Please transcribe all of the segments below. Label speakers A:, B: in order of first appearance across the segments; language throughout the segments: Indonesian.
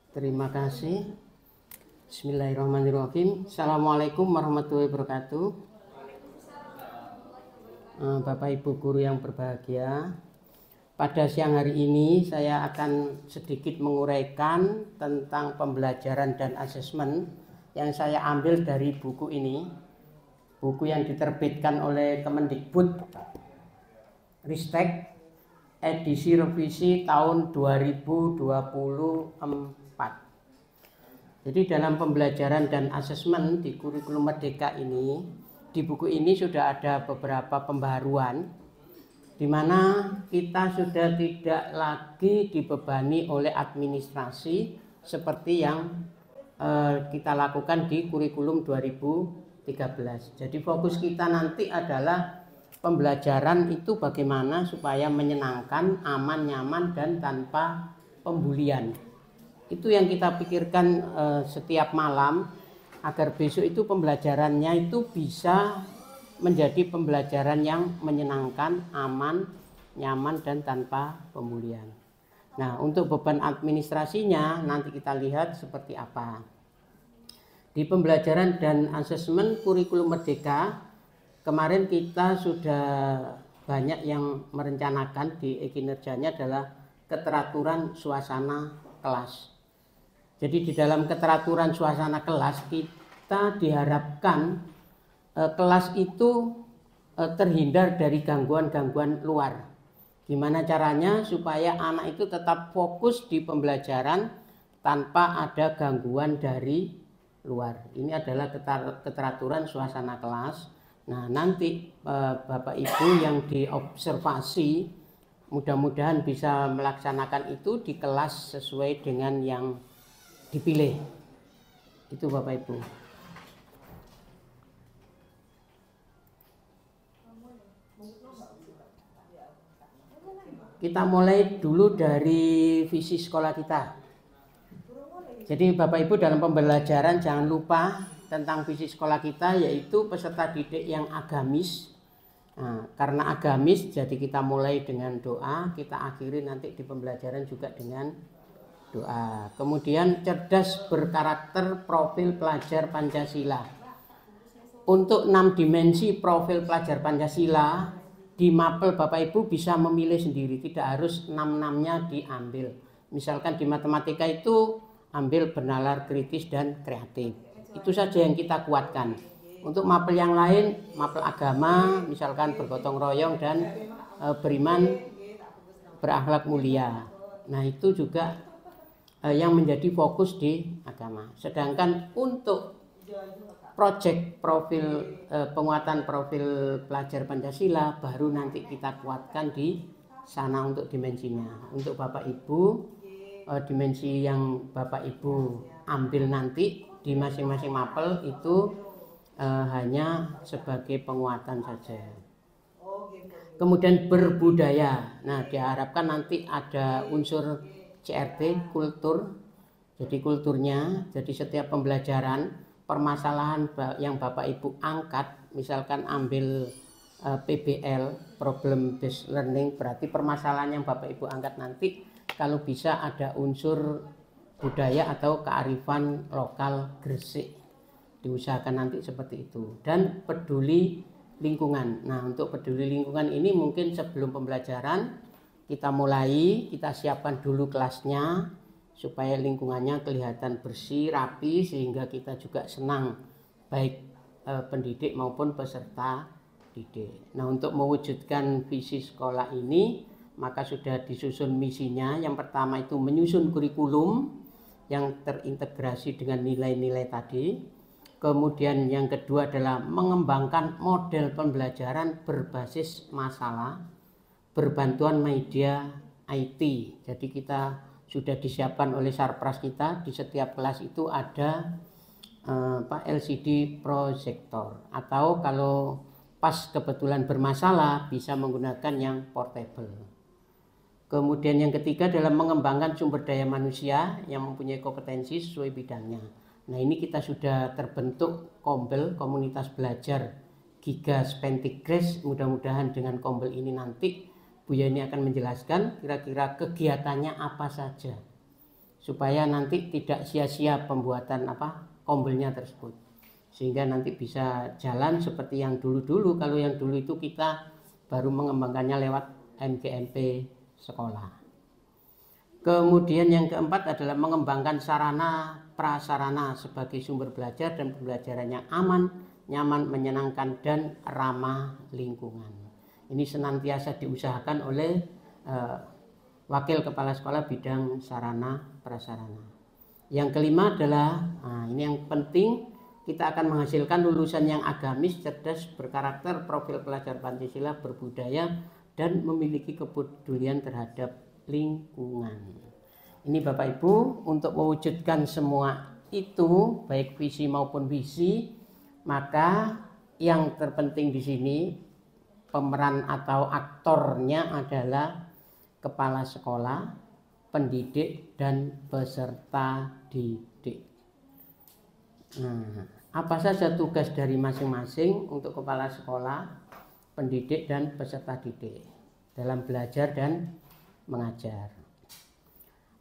A: Terima kasih. Bismillahirrahmanirrahim. Assalamualaikum warahmatullahi wabarakatuh. Bapak Ibu guru yang berbahagia, pada siang hari ini saya akan sedikit menguraikan tentang pembelajaran dan asesmen yang saya ambil dari buku ini, buku yang diterbitkan oleh Kemendikbud Ristek edisi revisi tahun 2024. Jadi dalam pembelajaran dan asesmen di kurikulum Merdeka ini, di buku ini sudah ada beberapa pembaharuan di mana kita sudah tidak lagi dibebani oleh administrasi seperti yang kita lakukan di kurikulum 2013. Jadi fokus kita nanti adalah pembelajaran itu bagaimana supaya menyenangkan, aman, nyaman, dan tanpa pembulian. Itu yang kita pikirkan setiap malam, agar besok itu pembelajarannya itu bisa menjadi pembelajaran yang menyenangkan, aman, nyaman, dan tanpa pembulian. Nah, untuk beban administrasinya nanti kita lihat seperti apa. Di pembelajaran dan asesmen kurikulum Merdeka, kemarin kita sudah banyak yang merencanakan di kinerjanya adalah keteraturan suasana kelas. Jadi di dalam keteraturan suasana kelas kita diharapkan kelas itu terhindar dari gangguan-gangguan luar. Gimana caranya supaya anak itu tetap fokus di pembelajaran tanpa ada gangguan dari luar. Ini adalah keteraturan suasana kelas. Nah, nanti Bapak Ibu yang diobservasi mudah-mudahan bisa melaksanakan itu di kelas sesuai dengan yang dipilih. Itu Bapak Ibu. Kita mulai dulu dari visi sekolah kita. Jadi Bapak Ibu dalam pembelajaran jangan lupa tentang visi sekolah kita, yaitu peserta didik yang agamis. Nah, karena agamis jadi kita mulai dengan doa, kita akhiri nanti di pembelajaran juga dengan doa. Kemudian cerdas berkarakter profil pelajar Pancasila. Untuk 6 dimensi profil pelajar Pancasila di mapel Bapak Ibu bisa memilih sendiri, tidak harus 6-6-nya diambil. Misalkan di matematika itu ambil bernalar kritis dan kreatif. Itu saja yang kita kuatkan. Untuk mapel yang lain, mapel agama misalkan bergotong royong dan beriman berakhlak mulia. Nah, itu juga yang menjadi fokus di agama. Sedangkan untuk proyek profil penguatan profil pelajar Pancasila baru nanti kita kuatkan di sana untuk dimensinya. Untuk Bapak Ibu, dimensi yang Bapak Ibu ambil nanti di masing-masing mapel itu hanya sebagai penguatan saja. Kemudian berbudaya. Nah, diharapkan nanti ada unsur CRT, kultur. Jadi kulturnya, jadi setiap pembelajaran, permasalahan yang Bapak Ibu angkat, misalkan ambil PBL, problem based learning, berarti permasalahan yang Bapak Ibu angkat nanti kalau bisa ada unsur budaya atau kearifan lokal Gresik. Diusahakan nanti seperti itu. Dan peduli lingkungan. Nah, untuk peduli lingkungan ini mungkin sebelum pembelajaran kita mulai, kita siapkan dulu kelasnya supaya lingkungannya kelihatan bersih, rapi, sehingga kita juga senang, baik pendidik maupun peserta didik. Nah, untuk mewujudkan visi sekolah ini, maka sudah disusun misinya. Yang pertama itu menyusun kurikulum yang terintegrasi dengan nilai-nilai tadi. Kemudian yang kedua adalah mengembangkan model pembelajaran berbasis masalah, berbantuan media IT. Jadi kita sudah disiapkan oleh sarpras kita, di setiap kelas itu ada LCD proyektor, atau kalau pas kebetulan bermasalah bisa menggunakan yang portable. Kemudian yang ketiga adalah mengembangkan sumber daya manusia yang mempunyai kompetensi sesuai bidangnya. Nah, ini kita sudah terbentuk Kombel, komunitas belajar Giga Spentigres. Mudah-mudahan dengan Kombel ini nanti Bu Yani akan menjelaskan kira-kira kegiatannya apa saja. supaya nanti tidak sia-sia pembuatan kombelnya tersebut, sehingga nanti bisa jalan seperti yang dulu-dulu. Kalau yang dulu itu kita baru mengembangkannya lewat MGMP sekolah. Kemudian yang keempat adalah mengembangkan sarana prasarana sebagai sumber belajar dan pembelajaran yang aman, nyaman, menyenangkan, dan ramah lingkungan. Ini senantiasa diusahakan oleh Wakil Kepala Sekolah bidang sarana prasarana. Yang kelima adalah, ini yang penting, kita akan menghasilkan lulusan yang agamis, cerdas, berkarakter, profil pelajar Pancasila, berbudaya, dan memiliki kepedulian terhadap lingkungan. Ini Bapak Ibu, untuk mewujudkan semua itu, baik visi maupun misi, maka yang terpenting di sini pemeran atau aktornya adalah kepala sekolah, pendidik, dan peserta didik. Nah, apa saja tugas dari masing-masing untuk kepala sekolah, pendidik, dan peserta didik dalam belajar dan mengajar.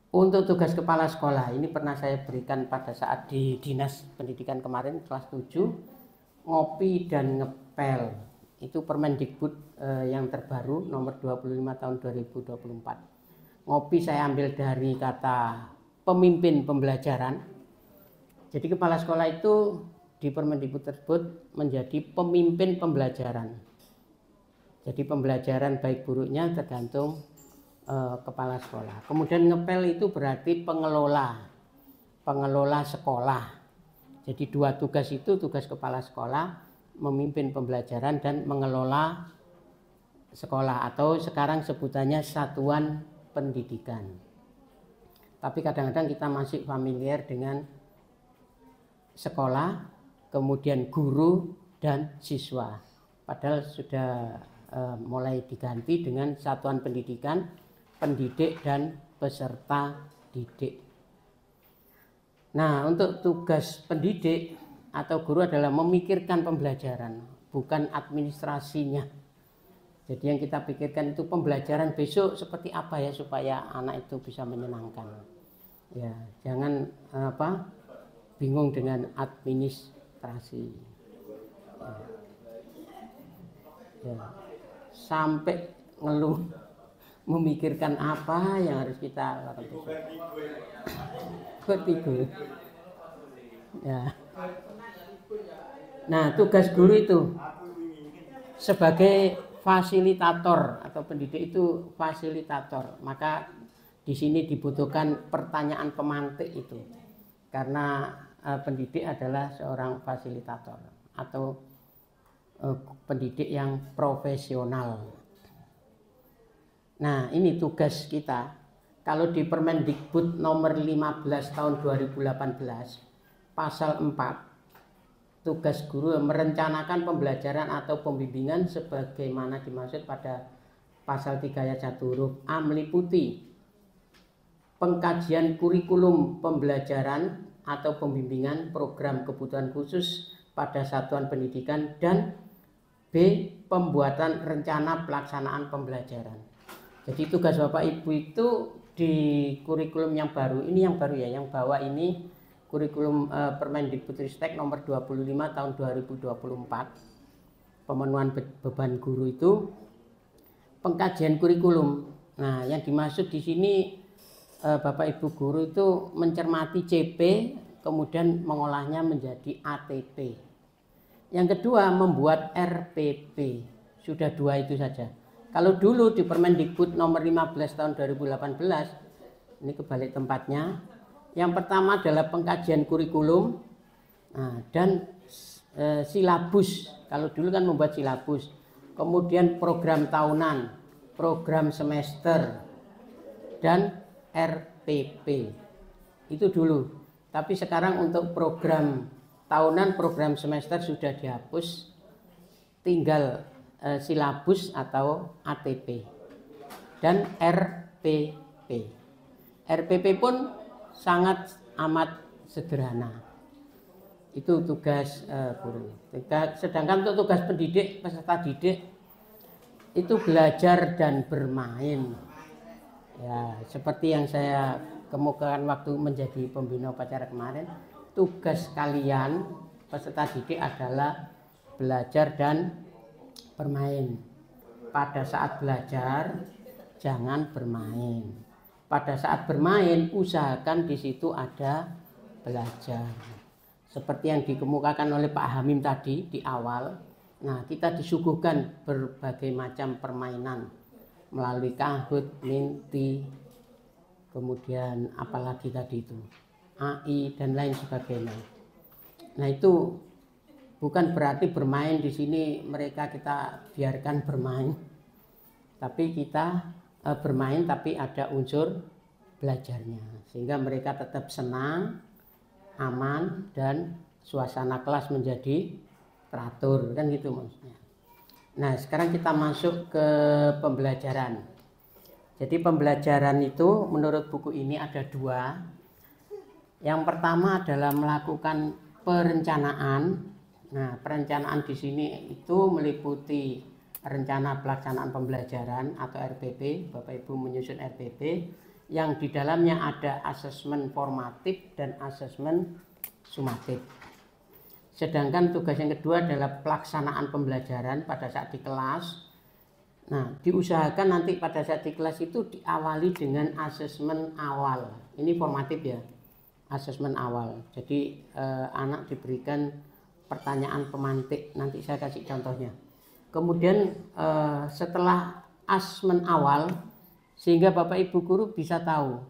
A: Untuk tugas kepala sekolah ini pernah saya berikan pada saat di Dinas Pendidikan kemarin kelas 7, ngopi dan ngepel. Itu Permendikbud yang terbaru nomor 25 tahun 2024. Ngopi saya ambil dari kata pemimpin pembelajaran. Jadi kepala sekolah itu di Permendikbud tersebut menjadi pemimpin pembelajaran. Jadi pembelajaran baik buruknya tergantung kepala sekolah. Kemudian ngepel itu berarti pengelola sekolah. Jadi dua tugas itu, tugas kepala sekolah memimpin pembelajaran dan mengelola sekolah, atau sekarang sebutannya satuan pendidikan. Tapi kadang-kadang kita masih familiar dengan sekolah, kemudian guru dan siswa. Padahal sudah mulai diganti dengan satuan pendidikan, pendidik, dan peserta didik. Nah, untuk tugas pendidik atau guru adalah memikirkan pembelajaran, bukan administrasinya. Jadi yang kita pikirkan itu pembelajaran besok seperti apa ya supaya anak itu bisa menyenangkan. Ya, jangan bingung dengan administrasi. Ya, sampai ngeluh memikirkan apa yang harus kita lakukan. Vertigo. Ya. Nah, tugas guru itu sebagai fasilitator atau pendidik itu fasilitator. Maka di sini dibutuhkan pertanyaan pemantik itu. Karena pendidik adalah seorang fasilitator atau pendidik yang profesional. Nah, ini tugas kita. Kalau di Permendikbud nomor 15 tahun 2018 pasal 4, tugas guru merencanakan pembelajaran atau pembimbingan sebagaimana dimaksud pada pasal 3 ayat 1 huruf A meliputi pengkajian kurikulum pembelajaran atau pembimbingan program kebutuhan khusus pada satuan pendidikan, dan B, pembuatan rencana pelaksanaan pembelajaran. Jadi tugas Bapak Ibu itu di kurikulum yang baru, ini yang baru ya, yang bawah ini kurikulum Permendikbudristek nomor 25 tahun 2024, pemenuhan beban guru itu pengkajian kurikulum. Nah, yang dimaksud di sini Bapak Ibu guru itu mencermati CP, kemudian mengolahnya menjadi ATP. Yang kedua, membuat RPP. Sudah dua itu saja. Kalau dulu di Permendikbud nomor 15 tahun 2018, ini kebalik tempatnya. Yang pertama adalah pengkajian kurikulum dan silabus. Kalau dulu kan membuat silabus. Kemudian program tahunan, program semester, dan RPP. Itu dulu. Tapi sekarang untuk program tahunan, program semester sudah dihapus. Tinggal silabus atau ATP dan RPP. RPP pun sangat amat sederhana. Itu tugas guru. Sedangkan untuk tugas pendidik, peserta didik itu belajar dan bermain. Ya, seperti yang saya kemukakan waktu menjadi pembina upacara kemarin, tugas kalian peserta didik adalah belajar dan bermain. Pada saat belajar jangan bermain. Pada saat bermain usahakan di situ ada belajar. Seperti yang dikemukakan oleh Pak Hamim tadi di awal. Nah, kita disuguhkan berbagai macam permainan melalui kahut, minti, kemudian apalagi tadi itu AI dan lain sebagainya. Nah, itu bukan berarti bermain di sini mereka kita biarkan bermain, tapi kita bermain tapi ada unsur belajarnya sehingga mereka tetap senang, aman, dan suasana kelas menjadi teratur, kan gitu maksudnya. Nah, sekarang kita masuk ke pembelajaran. Jadi pembelajaran itu menurut buku ini ada dua. Yang pertama adalah melakukan perencanaan. Nah, perencanaan di sini itu meliputi rencana pelaksanaan pembelajaran atau RPP. Bapak Ibu menyusun RPP yang di dalamnya ada asesmen formatif dan asesmen sumatif. Sedangkan tugas yang kedua adalah pelaksanaan pembelajaran pada saat di kelas. Nah, diusahakan nanti pada saat di kelas itu diawali dengan asesmen awal. Ini formatif ya, asesmen awal. Jadi anak diberikan pertanyaan pemantik, nanti saya kasih contohnya. Kemudian setelah asesmen awal, sehingga Bapak Ibu guru bisa tahu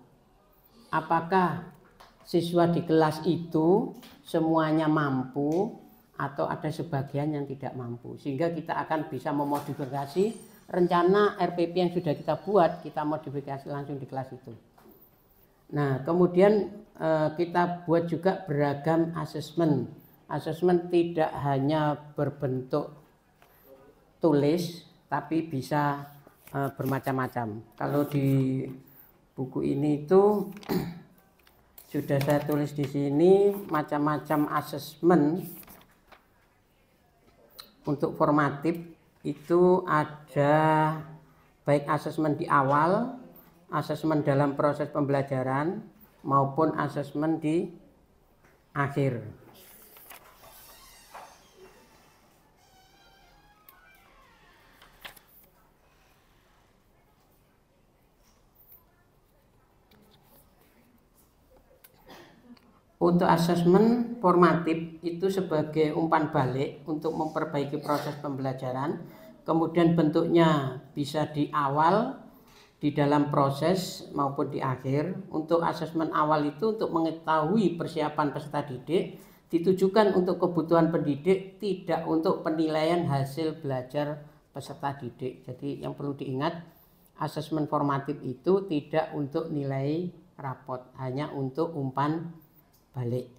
A: apakah siswa di kelas itu semuanya mampu atau ada sebagian yang tidak mampu, sehingga kita akan bisa memodifikasi rencana RPP yang sudah kita buat, kita modifikasi langsung di kelas itu. Nah, kemudian kita buat juga beragam asesmen. Asesmen tidak hanya berbentuk tulis, tapi bisa bermacam-macam. Kalau di buku ini itu sudah saya tulis di sini macam-macam asesmen. Untuk formatif itu ada baik asesmen di awal, asesmen dalam proses pembelajaran maupun asesmen di akhir. Untuk asesmen formatif itu sebagai umpan balik untuk memperbaiki proses pembelajaran. Kemudian bentuknya bisa di awal, di dalam proses maupun di akhir. Untuk asesmen awal itu untuk mengetahui persiapan peserta didik, ditujukan untuk kebutuhan pendidik, tidak untuk penilaian hasil belajar peserta didik. Jadi yang perlu diingat, asesmen formatif itu tidak untuk nilai rapot, hanya untuk umpan balik.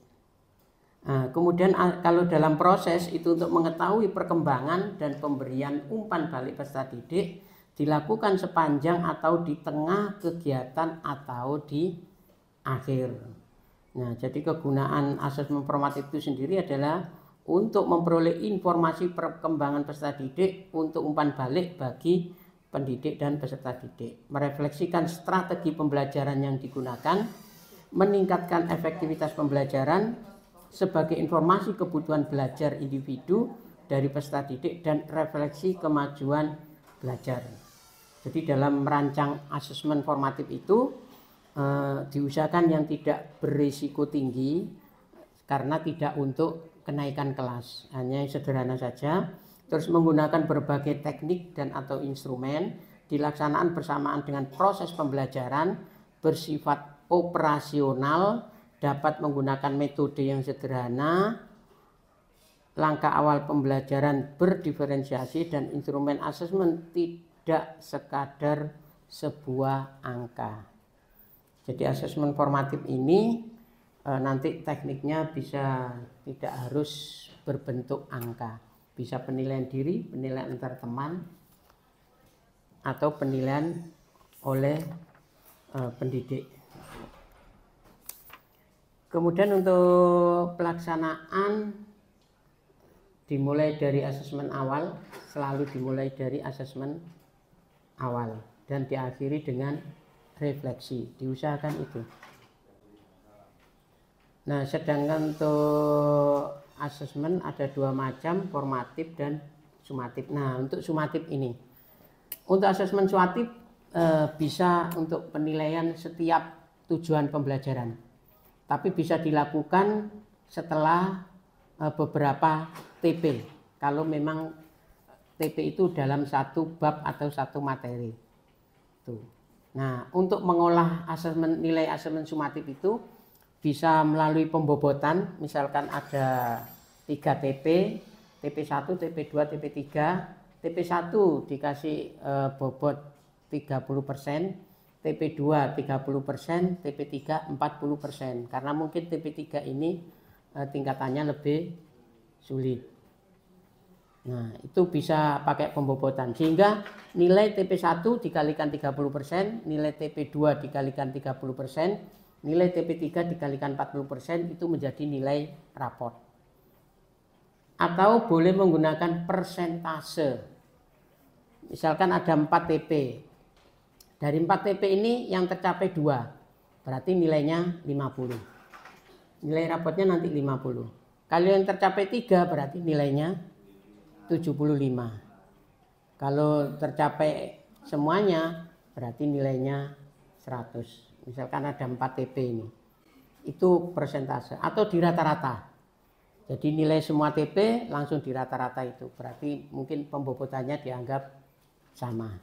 A: Nah, kemudian kalau dalam proses itu untuk mengetahui perkembangan dan pemberian umpan balik peserta didik dilakukan sepanjang atau di tengah kegiatan atau di akhir. Nah, jadi kegunaan asesmen formatif itu sendiri adalah untuk memperoleh informasi perkembangan peserta didik untuk umpan balik bagi pendidik dan peserta didik, merefleksikan strategi pembelajaran yang digunakan, meningkatkan efektivitas pembelajaran sebagai informasi kebutuhan belajar individu dari peserta didik dan refleksi kemajuan belajar. Jadi dalam merancang asesmen formatif itu diusahakan yang tidak berisiko tinggi karena tidak untuk kenaikan kelas, hanya yang sederhana saja. Terus menggunakan berbagai teknik dan atau instrumen dilaksanaan bersamaan dengan proses pembelajaran, bersifat operasional, dapat menggunakan metode yang sederhana, langkah awal pembelajaran berdiferensiasi, dan instrumen asesmen tidak sekadar sebuah angka. Jadi asesmen formatif ini nanti tekniknya bisa tidak harus berbentuk angka, bisa penilaian diri, penilaian antar teman, atau penilaian oleh pendidik. Kemudian untuk pelaksanaan dimulai dari asesmen awal, selalu dimulai dari asesmen awal dan diakhiri dengan refleksi, diusahakan itu. Nah, sedangkan untuk asesmen ada dua macam, formatif dan sumatif. Nah, untuk sumatif ini, untuk asesmen sumatif bisa untuk penilaian setiap tujuan pembelajaran, tapi bisa dilakukan setelah beberapa TP, kalau memang TP itu dalam satu bab atau satu materi. Tuh. Nah, untuk mengolah asesmen, nilai asesmen sumatif itu bisa melalui pembobotan, misalkan ada 3 TP, TP1, TP2, TP3, TP1 dikasih bobot 30%, TP2 30%, TP3 40%, karena mungkin TP3 ini tingkatannya lebih sulit. Nah, itu bisa pakai pembobotan, sehingga nilai TP1 dikalikan 30%, nilai TP2 dikalikan 30%, nilai TP3 dikalikan 40%, itu menjadi nilai raport. Atau boleh menggunakan persentase. Misalkan ada 4 TP. Dari 4 TP ini yang tercapai 2, berarti nilainya 50. Nilai rapotnya nanti 50. Kalau yang tercapai 3 berarti nilainya 75. Kalau tercapai semuanya berarti nilainya 100. Misalkan ada 4 TP ini. Itu persentase atau di rata-rata. Jadi nilai semua TP langsung di rata-rata itu. Berarti mungkin pembobotannya dianggap sama.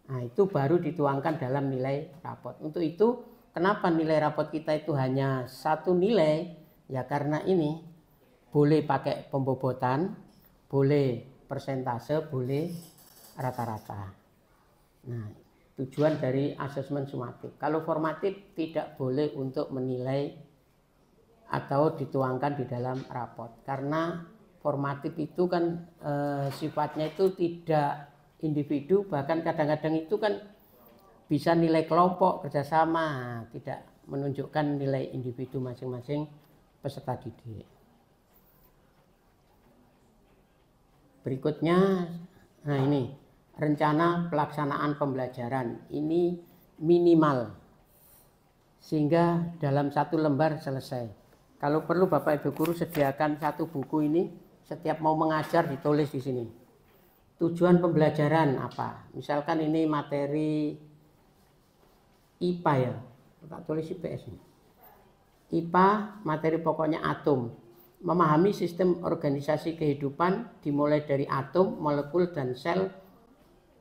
A: Nah, itu baru dituangkan dalam nilai rapot. Untuk itu, kenapa nilai rapot kita itu hanya satu nilai? Ya karena ini boleh pakai pembobotan, boleh persentase, boleh rata-rata. Nah, tujuan dari asesmen sumatif. Kalau formatif tidak boleh untuk menilai atau dituangkan di dalam rapot. Karena formatif itu kan sifatnya itu tidak individu, bahkan kadang-kadang itu kan bisa nilai kelompok, kerjasama, tidak menunjukkan nilai individu masing-masing peserta didik. Berikutnya, nah ini rencana pelaksanaan pembelajaran, ini minimal sehingga dalam satu lembar selesai. Kalau perlu Bapak Ibu guru sediakan satu buku ini, setiap mau mengajar ditulis di sini. Tujuan pembelajaran apa? Misalkan ini materi IPA ya, tak tulis IPS ini. IPA materi pokoknya atom. Memahami sistem organisasi kehidupan dimulai dari atom, molekul, dan sel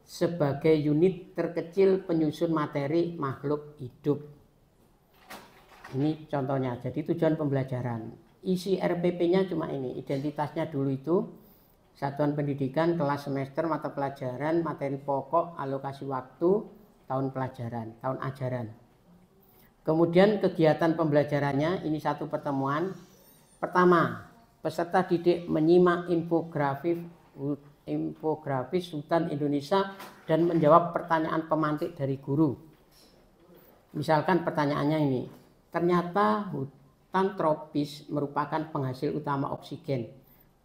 A: sebagai unit terkecil penyusun materi makhluk hidup. Ini contohnya. Jadi tujuan pembelajaran. Isi RPP-nya cuma ini. Identitasnya dulu itu satuan pendidikan, kelas, semester, mata pelajaran, materi pokok, alokasi waktu, tahun pelajaran, tahun ajaran. Kemudian kegiatan pembelajarannya ini satu pertemuan. Pertama, peserta didik menyimak infografis hutan Indonesia dan menjawab pertanyaan pemantik dari guru. Misalkan pertanyaannya ini, ternyata hutan tropis merupakan penghasil utama oksigen.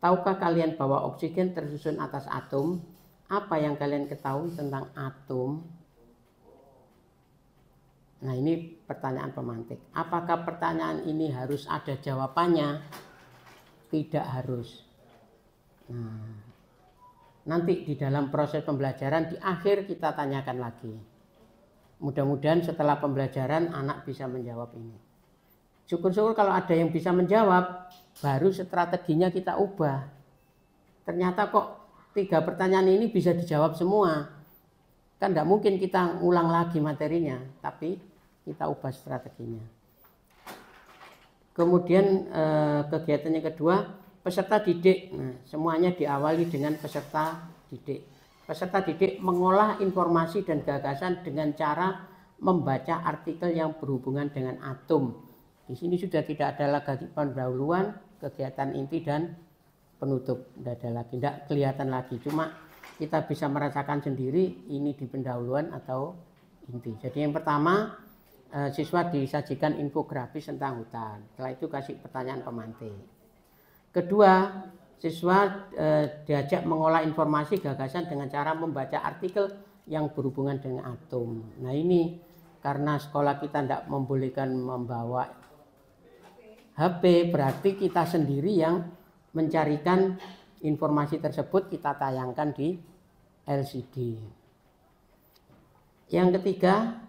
A: Tahukah kalian bahwa oksigen tersusun atas atom? Apa yang kalian ketahui tentang atom? Nah, ini pertanyaan pemantik. Apakah pertanyaan ini harus ada jawabannya? Tidak harus. Nah, nanti di dalam proses pembelajaran di akhir kita tanyakan lagi. Mudah-mudahan setelah pembelajaran anak bisa menjawab ini. Syukur-syukur kalau ada yang bisa menjawab, baru strateginya kita ubah. Ternyata kok 3 pertanyaan ini bisa dijawab semua. Kan tidak mungkin kita ulang lagi materinya, tapi kita ubah strateginya. Kemudian kegiatan yang kedua, peserta didik. Nah, semuanya diawali dengan peserta didik. Peserta didik mengolah informasi dan gagasan dengan cara membaca artikel yang berhubungan dengan atom. Di sini sudah tidak ada lagi pendahuluan, kegiatan inti dan penutup. Tidak ada lagi, tidak kelihatan lagi. Cuma kita bisa merasakan sendiri ini di pendahuluan atau inti. Jadi yang pertama, siswa disajikan infografis tentang hutan. Setelah itu kasih pertanyaan pemantik. Kedua, siswa diajak mengolah informasi gagasan dengan cara membaca artikel yang berhubungan dengan atom. Nah, ini karena sekolah kita tidak membolehkan membawa HP, berarti kita sendiri yang mencarikan informasi tersebut, kita tayangkan di LCD. Yang ketiga,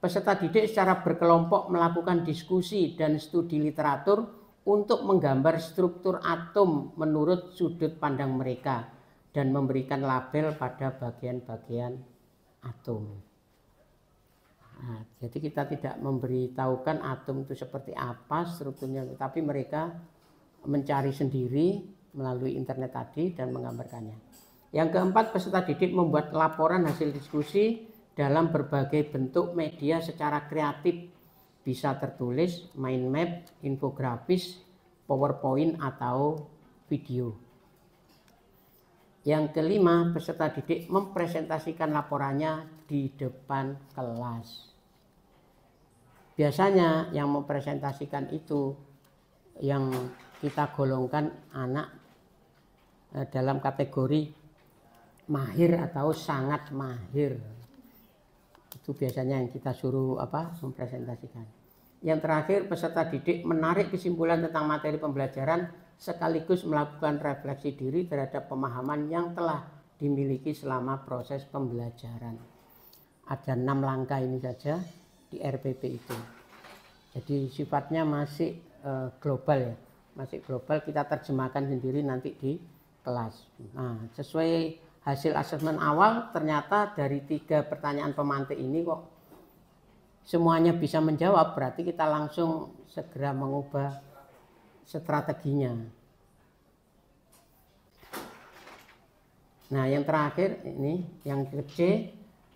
A: peserta didik secara berkelompok melakukan diskusi dan studi literatur untuk menggambar struktur atom menurut sudut pandang mereka dan memberikan label pada bagian-bagian atom. Nah, jadi kita tidak memberitahukan atom itu seperti apa strukturnya, tapi mereka mencari sendiri melalui internet tadi dan menggambarkannya. Yang keempat, peserta didik membuat laporan hasil diskusi dalam berbagai bentuk media secara kreatif, bisa tertulis, mind map, infografis, PowerPoint atau video. Yang kelima, peserta didik mempresentasikan laporannya di depan kelas. Biasanya yang mempresentasikan itu yang kita golongkan anak dalam kategori mahir atau sangat mahir. Itu biasanya yang kita suruh mempresentasikan. Yang terakhir, peserta didik menarik kesimpulan tentang materi pembelajaran sekaligus melakukan refleksi diri terhadap pemahaman yang telah dimiliki selama proses pembelajaran. Ada 6 langkah ini saja di RPP itu. Jadi sifatnya masih global ya, masih global, kita terjemahkan sendiri nanti di kelas. Nah, sesuai hasil asesmen awal, ternyata dari 3 pertanyaan pemantik ini kok semuanya bisa menjawab, berarti kita langsung segera mengubah strateginya. Nah, yang terakhir ini, yang C,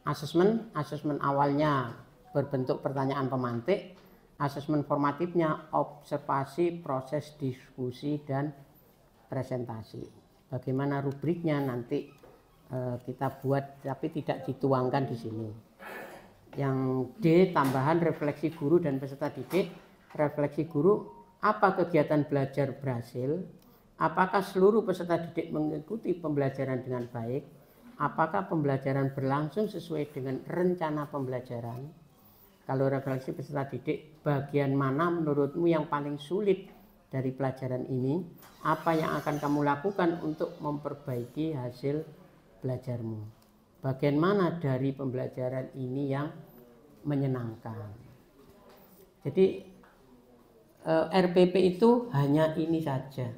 A: asesmen awalnya berbentuk pertanyaan pemantik, asesmen formatifnya observasi, proses diskusi, dan presentasi. Bagaimana rubriknya nanti kita buat, tapi tidak dituangkan di sini. Yang D, tambahan refleksi guru dan peserta didik. Refleksi guru, apa kegiatan belajar berhasil? Apakah seluruh peserta didik mengikuti pembelajaran dengan baik? Apakah pembelajaran berlangsung sesuai dengan rencana pembelajaran? Kalau refleksi peserta didik, bagian mana menurutmu yang paling sulit dari pelajaran ini? Apa yang akan kamu lakukan untuk memperbaiki hasil belajarmu? Bagian mana dari pembelajaran ini yang menyenangkan? Jadi RPP itu hanya ini saja.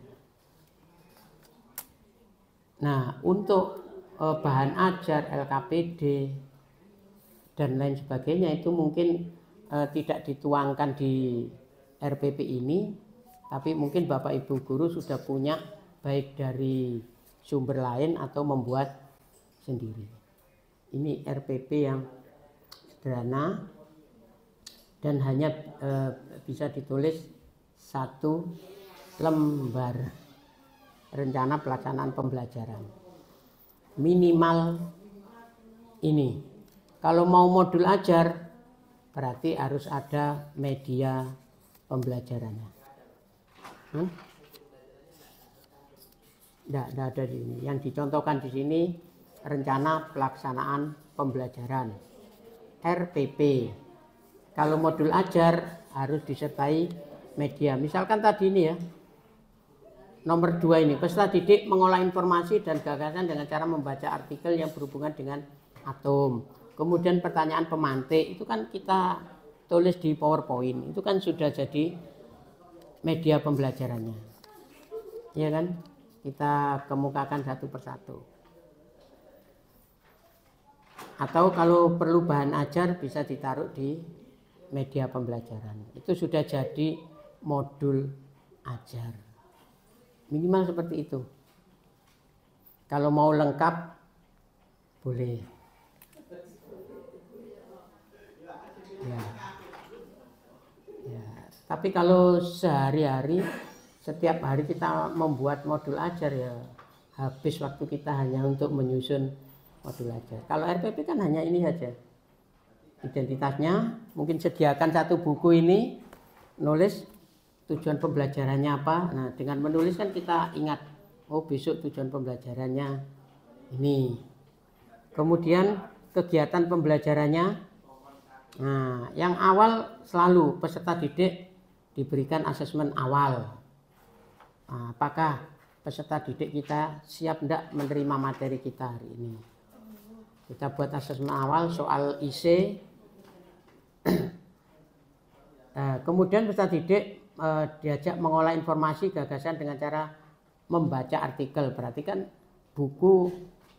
A: Nah, untuk bahan ajar, LKPD dan lain sebagainya itu mungkin tidak dituangkan di RPP ini, tapi mungkin Bapak Ibu guru sudah punya baik dari sumber lain atau membuat sendiri. Ini RPP yang sederhana dan hanya bisa ditulis 1 lembar, rencana pelaksanaan pembelajaran. Minimal ini. Kalau mau modul ajar berarti harus ada media pembelajarannya. Tidak ada di sini. Yang dicontohkan di sini rencana pelaksanaan pembelajaran RPP. Kalau modul ajar harus disertai media. Misalkan tadi ini ya, nomor 2 ini, peserta didik mengolah informasi dan gagasan dengan cara membaca artikel yang berhubungan dengan atom. Kemudian pertanyaan pemantik itu kan kita tulis di PowerPoint, itu kan sudah jadi media pembelajarannya, ya kan? Kita kemukakan satu persatu. Atau kalau perlu bahan ajar bisa ditaruh di media pembelajaran. Itu sudah jadi modul ajar. Minimal seperti itu. Kalau mau lengkap boleh. Ya. Ya. Tapi kalau sehari-hari, setiap hari kita membuat modul ajar ya habis waktu kita hanya untuk menyusun modul ajar. Kalau RPP kan hanya ini saja. Identitasnya, mungkin sediakan 1 buku ini, nulis tujuan pembelajarannya apa. Nah, dengan menulis kan kita ingat, oh besok tujuan pembelajarannya ini. Kemudian kegiatan pembelajarannya Nah, yang awal selalu peserta didik diberikan asesmen awal. Nah, apakah peserta didik kita siap tidak menerima materi kita hari ini? Kita buat asesmen awal soal IC. Kemudian peserta didik diajak mengolah informasi gagasan dengan cara membaca artikel. Berarti kan buku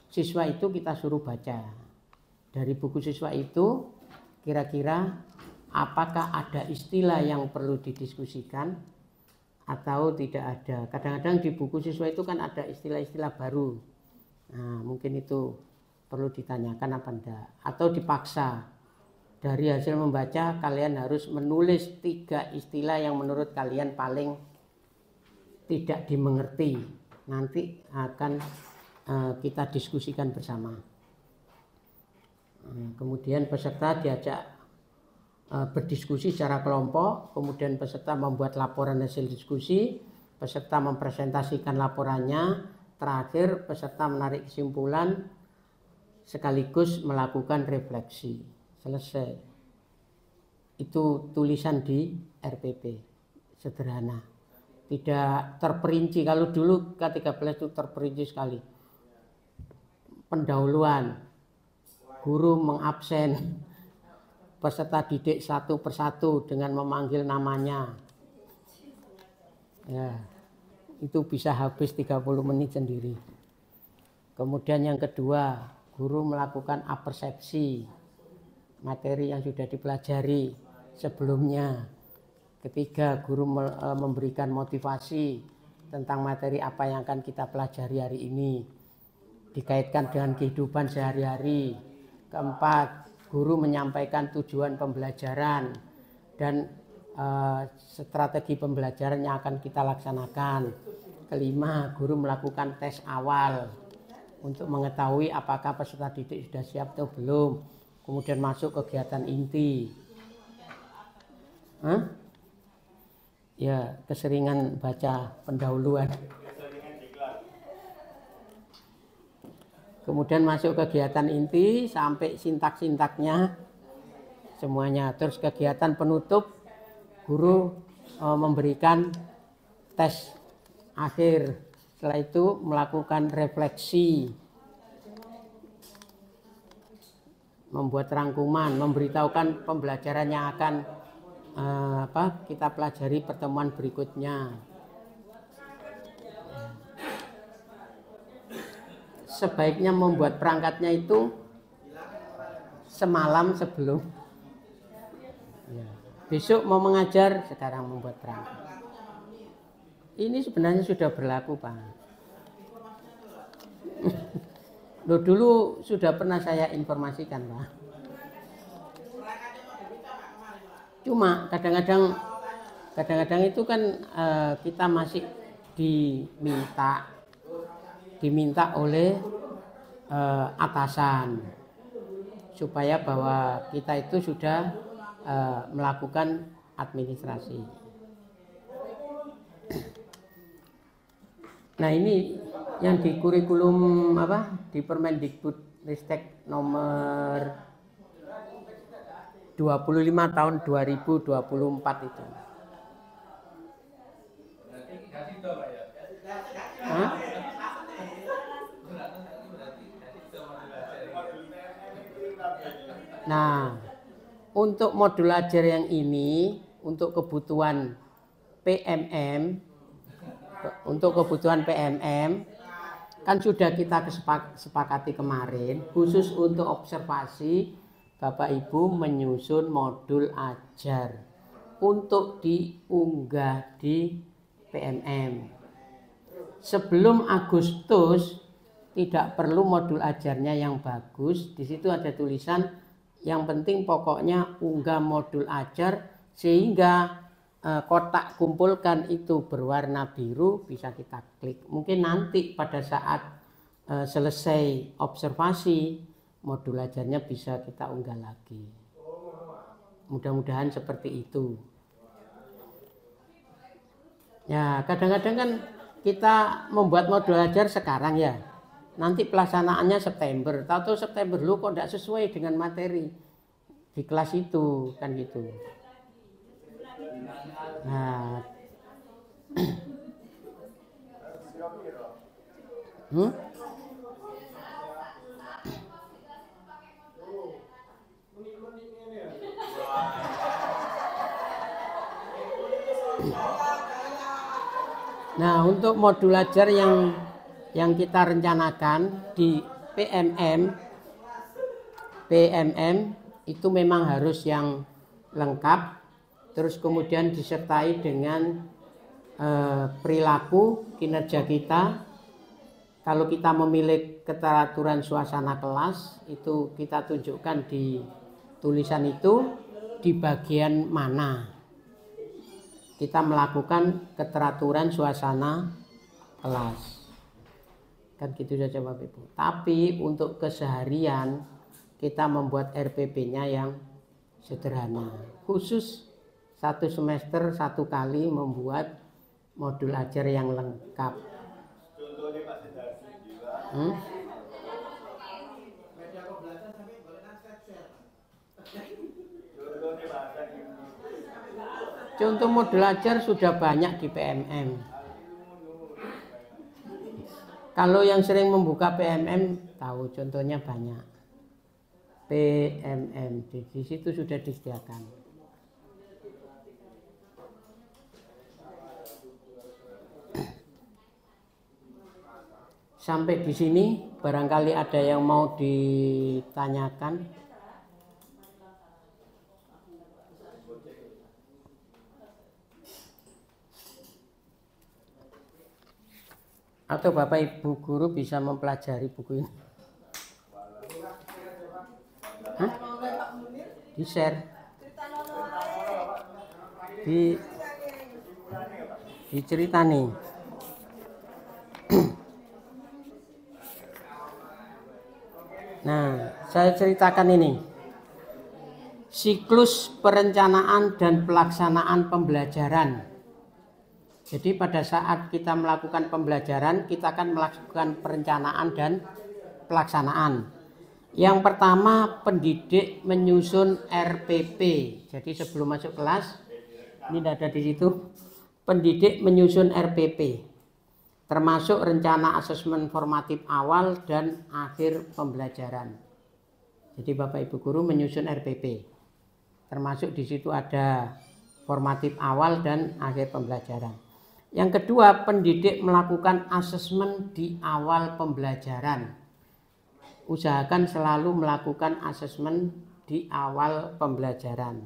A: siswa itu kita suruh baca. Dari buku siswa itu kira-kira apakah ada istilah yang perlu didiskusikan atau tidak ada. Kadang-kadang di buku siswa itu kan ada istilah-istilah baru. Nah, mungkin itu perlu ditanyakan apa enggak. Atau dipaksa. Dari hasil membaca kalian harus menulis 3 istilah yang menurut kalian paling tidak dimengerti. Nanti akan kita diskusikan bersama. Kemudian peserta diajak berdiskusi secara kelompok, kemudian peserta membuat laporan hasil diskusi, peserta mempresentasikan laporannya, terakhir peserta menarik kesimpulan sekaligus melakukan refleksi. Selesai. Itu tulisan di RPP, sederhana. Tidak terperinci. Kalau dulu K13 itu terperinci sekali. Pendahuluan, guru mengabsen peserta didik satu persatu dengan memanggil namanya. Ya, itu bisa habis 30 menit sendiri. Kemudian yang kedua, guru melakukan apersepsi materi yang sudah dipelajari sebelumnya. Ketiga, guru memberikan motivasi tentang materi apa yang akan kita pelajari hari ini, dikaitkan dengan kehidupan sehari-hari. Keempat, guru menyampaikan tujuan pembelajaran dan strategi pembelajaran yang akan kita laksanakan. Kelima, guru melakukan tes awal untuk mengetahui apakah peserta didik sudah siap atau belum. Kemudian masuk kegiatan inti. Ya, keseringan baca pendahuluan. Kemudian masuk kegiatan inti sampai sintak-sintaknya semuanya. Terus kegiatan penutup, guru memberikan tes akhir. Setelah itu melakukan refleksi, membuat rangkuman, memberitahukan pembelajaran yang akan kita pelajari pertemuan berikutnya. Sebaiknya membuat perangkatnya itu semalam sebelum. Ya. Besok mau mengajar, sekarang membuat perangkat. Ini sebenarnya sudah berlaku, Pak. Loh, dulu sudah pernah saya informasikan, Pak. Cuma kadang-kadang itu kan kita masih diminta oleh atasan supaya bahwa kita itu sudah melakukan administrasi. Nah, ini yang di kurikulum di Permendikbudristek nomor 25 tahun 2024 itu. Nah, untuk modul ajar yang ini untuk kebutuhan PMM, kan sudah kita sepakati kemarin, khusus untuk observasi Bapak Ibu menyusun modul ajar untuk diunggah di PMM. Sebelum Agustus tidak perlu modul ajarnya yang bagus. Di situ ada tulisan yang penting pokoknya unggah modul ajar sehingga kotak kumpulkan itu berwarna biru, bisa kita klik. Mungkin nanti pada saat selesai observasi modul ajarnya bisa kita unggah lagi. Mudah-mudahan seperti itu. Ya, kadang-kadang kan kita membuat modul ajar sekarang ya. Nanti pelaksanaannya September. Tahu-tahu September lu kok tidak sesuai dengan materi. di kelas itu kan gitu. Nah, Nah, untuk modul ajar yang kita rencanakan di PMM itu memang harus yang lengkap, terus kemudian disertai dengan perilaku kinerja kita. Kalau kita memilih keteraturan suasana kelas, itu kita tunjukkan di tulisan itu di bagian mana kita melakukan keteraturan suasana kelas. Kan gitu saja Bapak Ibu. Tapi untuk keseharian kita membuat RPP-nya yang sederhana. Khusus 1 semester 1 kali membuat modul ajar yang lengkap.
B: Contohnya Pak Sedarsi juga.
A: Contoh modul ajar sudah banyak di PMM. Kalau yang sering membuka PMM tahu contohnya banyak. PMM di situ sudah disediakan. Sampai di sini barangkali ada yang mau ditanyakan. Atau Bapak Ibu guru bisa mempelajari buku ini. Hah? Di share. Diceritani. Nah, saya ceritakan ini. Siklus perencanaan dan pelaksanaan pembelajaran. Jadi pada saat kita melakukan pembelajaran, kita akan melakukan perencanaan dan pelaksanaan. Yang pertama, pendidik menyusun RPP. Jadi sebelum masuk kelas, ini tidak ada di situ. Pendidik menyusun RPP, termasuk rencana asesmen formatif awal dan akhir pembelajaran. Jadi Bapak Ibu guru menyusun RPP, termasuk di situ ada formatif awal dan akhir pembelajaran. Yang kedua, pendidik melakukan asesmen di awal pembelajaran. Usahakan selalu melakukan asesmen di awal pembelajaran.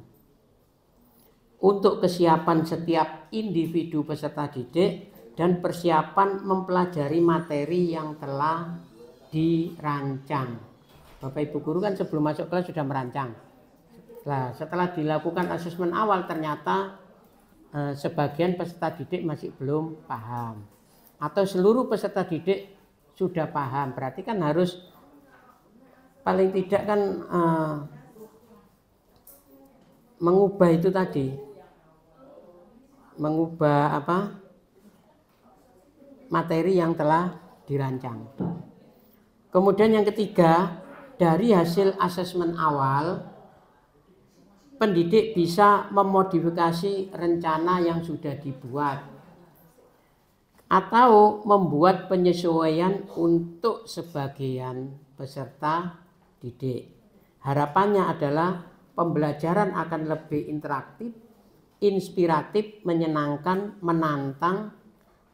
A: Untuk kesiapan setiap individu peserta didik dan persiapan mempelajari materi yang telah dirancang. Bapak Ibu guru kan sebelum masuk kelas sudah merancang. Nah, setelah dilakukan asesmen awal ternyata sebagian peserta didik masih belum paham, atau seluruh peserta didik sudah paham, berarti kan harus paling tidak kan mengubah itu tadi, mengubah materi yang telah dirancang. Kemudian yang ketiga, dari hasil asesmen awal pendidik bisa memodifikasi rencana yang sudah dibuat atau membuat penyesuaian untuk sebagian peserta didik. Harapannya adalah pembelajaran akan lebih interaktif, inspiratif, menyenangkan, menantang,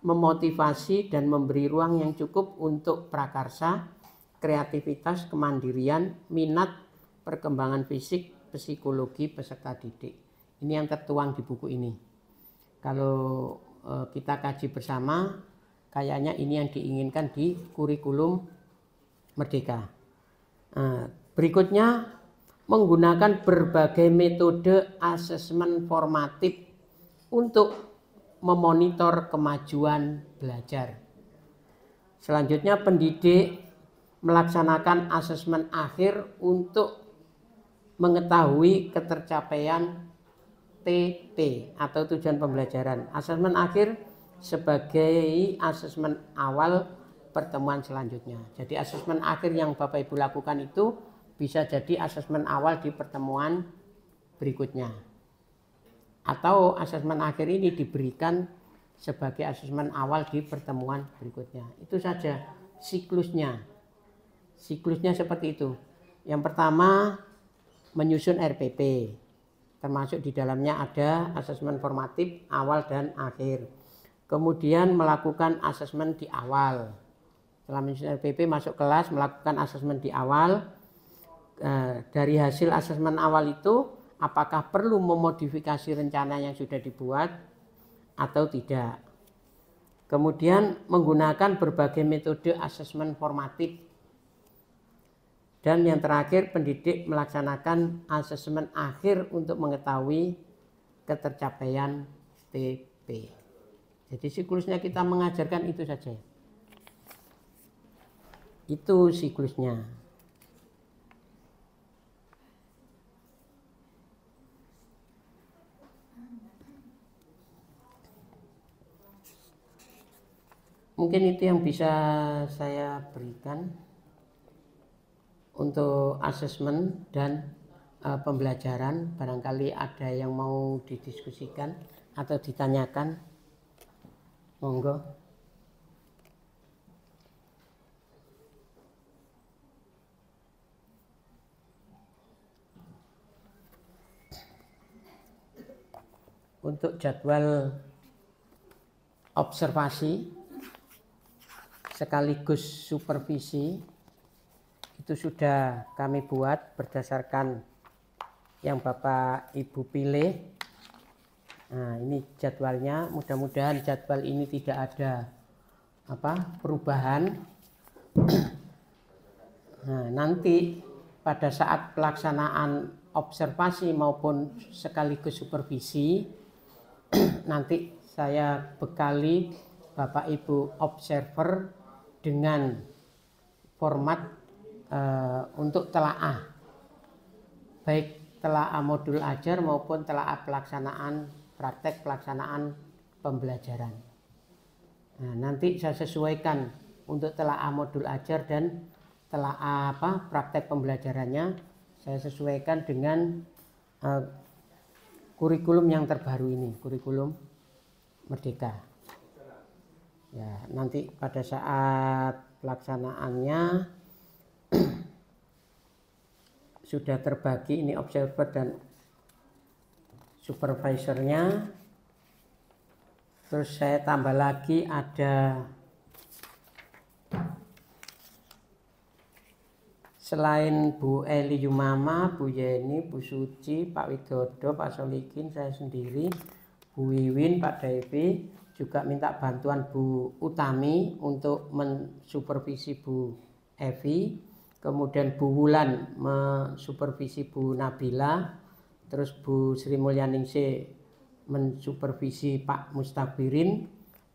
A: memotivasi dan memberi ruang yang cukup untuk prakarsa, kreativitas, kemandirian, minat, perkembangan fisik, psikologi peserta didik. Ini yang tertuang di buku ini. Kalau kita kaji bersama, kayaknya ini yang diinginkan di kurikulum Merdeka. Berikutnya, menggunakan berbagai metode asesmen formatif untuk memonitor kemajuan belajar. Selanjutnya, pendidik melaksanakan asesmen akhir untuk mengetahui ketercapaian TP atau tujuan pembelajaran. Asesmen akhir sebagai asesmen awal pertemuan selanjutnya. Jadi asesmen akhir yang Bapak Ibu lakukan itu bisa jadi asesmen awal di pertemuan berikutnya. Atau asesmen akhir ini diberikan sebagai asesmen awal di pertemuan berikutnya. Itu saja siklusnya. Siklusnya seperti itu. Yang pertama menyusun RPP. Termasuk di dalamnya ada asesmen formatif awal dan akhir. Kemudian melakukan asesmen di awal. Setelah menyusun RPP masuk kelas melakukan asesmen di awal. Dari hasil asesmen awal itu apakah perlu memodifikasi rencana yang sudah dibuat atau tidak. Kemudian menggunakan berbagai metode asesmen formatif. Dan yang terakhir, pendidik melaksanakan asesmen akhir untuk mengetahui ketercapaian TP. Jadi siklusnya kita mengajarkan itu saja. Itu siklusnya. Mungkin itu yang bisa saya berikan untuk asesmen dan pembelajaran. Barangkali ada yang mau didiskusikan atau ditanyakan, monggo. Untuk jadwal observasi sekaligus supervisi itu sudah kami buat berdasarkan yang Bapak Ibu pilih. Nah, ini jadwalnya. Mudah-mudahan jadwal ini tidak ada perubahan. Nah, nanti pada saat pelaksanaan observasi maupun sekaligus supervisi nanti saya bekali Bapak Ibu observer dengan format untuk telaah, baik telaah modul ajar maupun telaah pelaksanaan praktek pelaksanaan pembelajaran. Nah, nanti saya sesuaikan untuk telaah modul ajar dan telaah praktek pembelajarannya saya sesuaikan dengan kurikulum yang terbaru ini, kurikulum Merdeka. Ya, nanti pada saat pelaksanaannya sudah terbagi ini observer dan supervisornya. Terus saya tambah lagi ada selain Bu Eli Yumama, Bu Yeni, Bu Suci, Pak Widodo, Pak Solikin, saya sendiri, Bu Wiwin, Pak Devi, juga minta bantuan Bu Utami untuk mensupervisi Bu Evi, kemudian Bu Wulan mensupervisi Bu Nabila, terus Bu Sri Mulyaningsih mensupervisi Pak Mustabirin,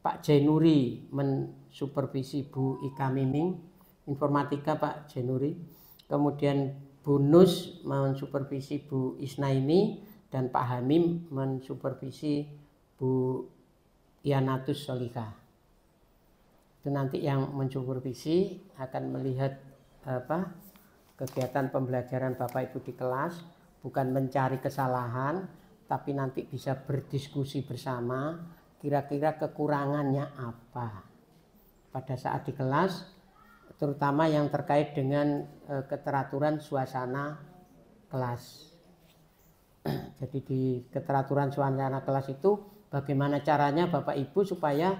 A: Pak Jainuri mensupervisi Bu Ika Miming, informatika Pak Jainuri, kemudian Bu Nus mensupervisi Bu Isnaini, dan Pak Hamim mensupervisi Bu Ianatus Solika. Itu nanti yang mensupervisi akan melihat kegiatan pembelajaran Bapak Ibu di kelas, bukan mencari kesalahan, tapi nanti bisa berdiskusi bersama kira-kira kekurangannya apa pada saat di kelas, terutama yang terkait dengan keteraturan suasana kelas. Jadi di keteraturan suasana kelas itu bagaimana caranya Bapak Ibu supaya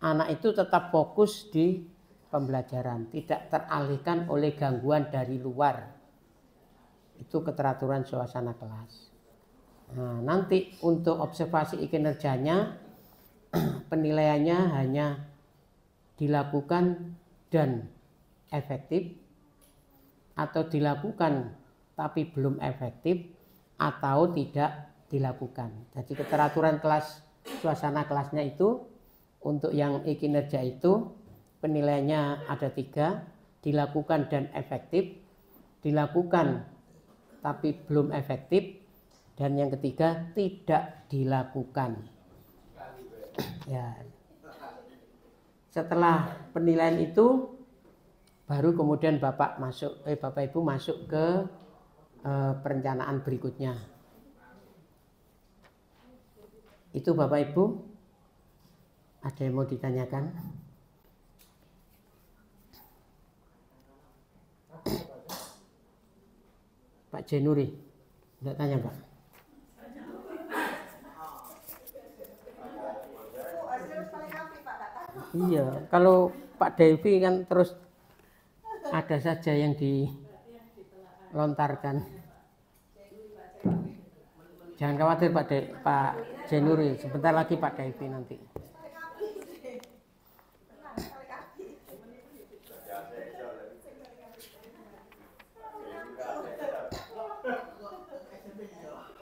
A: anak itu tetap fokus di pembelajaran, tidak teralihkan oleh gangguan dari luar. Itu keteraturan suasana kelas. Nah, nanti untuk observasi kinerjanya penilaiannya hanya dilakukan dan efektif, atau dilakukan tapi belum efektif, atau tidak dilakukan. Jadi keteraturan kelas, suasana kelasnya itu untuk yang kinerja itu penilaiannya ada 3, dilakukan dan efektif, dilakukan tapi belum efektif, dan yang ketiga tidak dilakukan. Ya. Setelah penilaian itu baru kemudian Bapak Ibu masuk ke perencanaan berikutnya. Itu Bapak Ibu, ada yang mau ditanyakan? Pak Jenuri, tidak tanya Pak. Iya, kalau Pak Devi kan terus ada saja yang dilontarkan. Jangan khawatir Pak Jenuri, sebentar lagi Pak Devi nanti.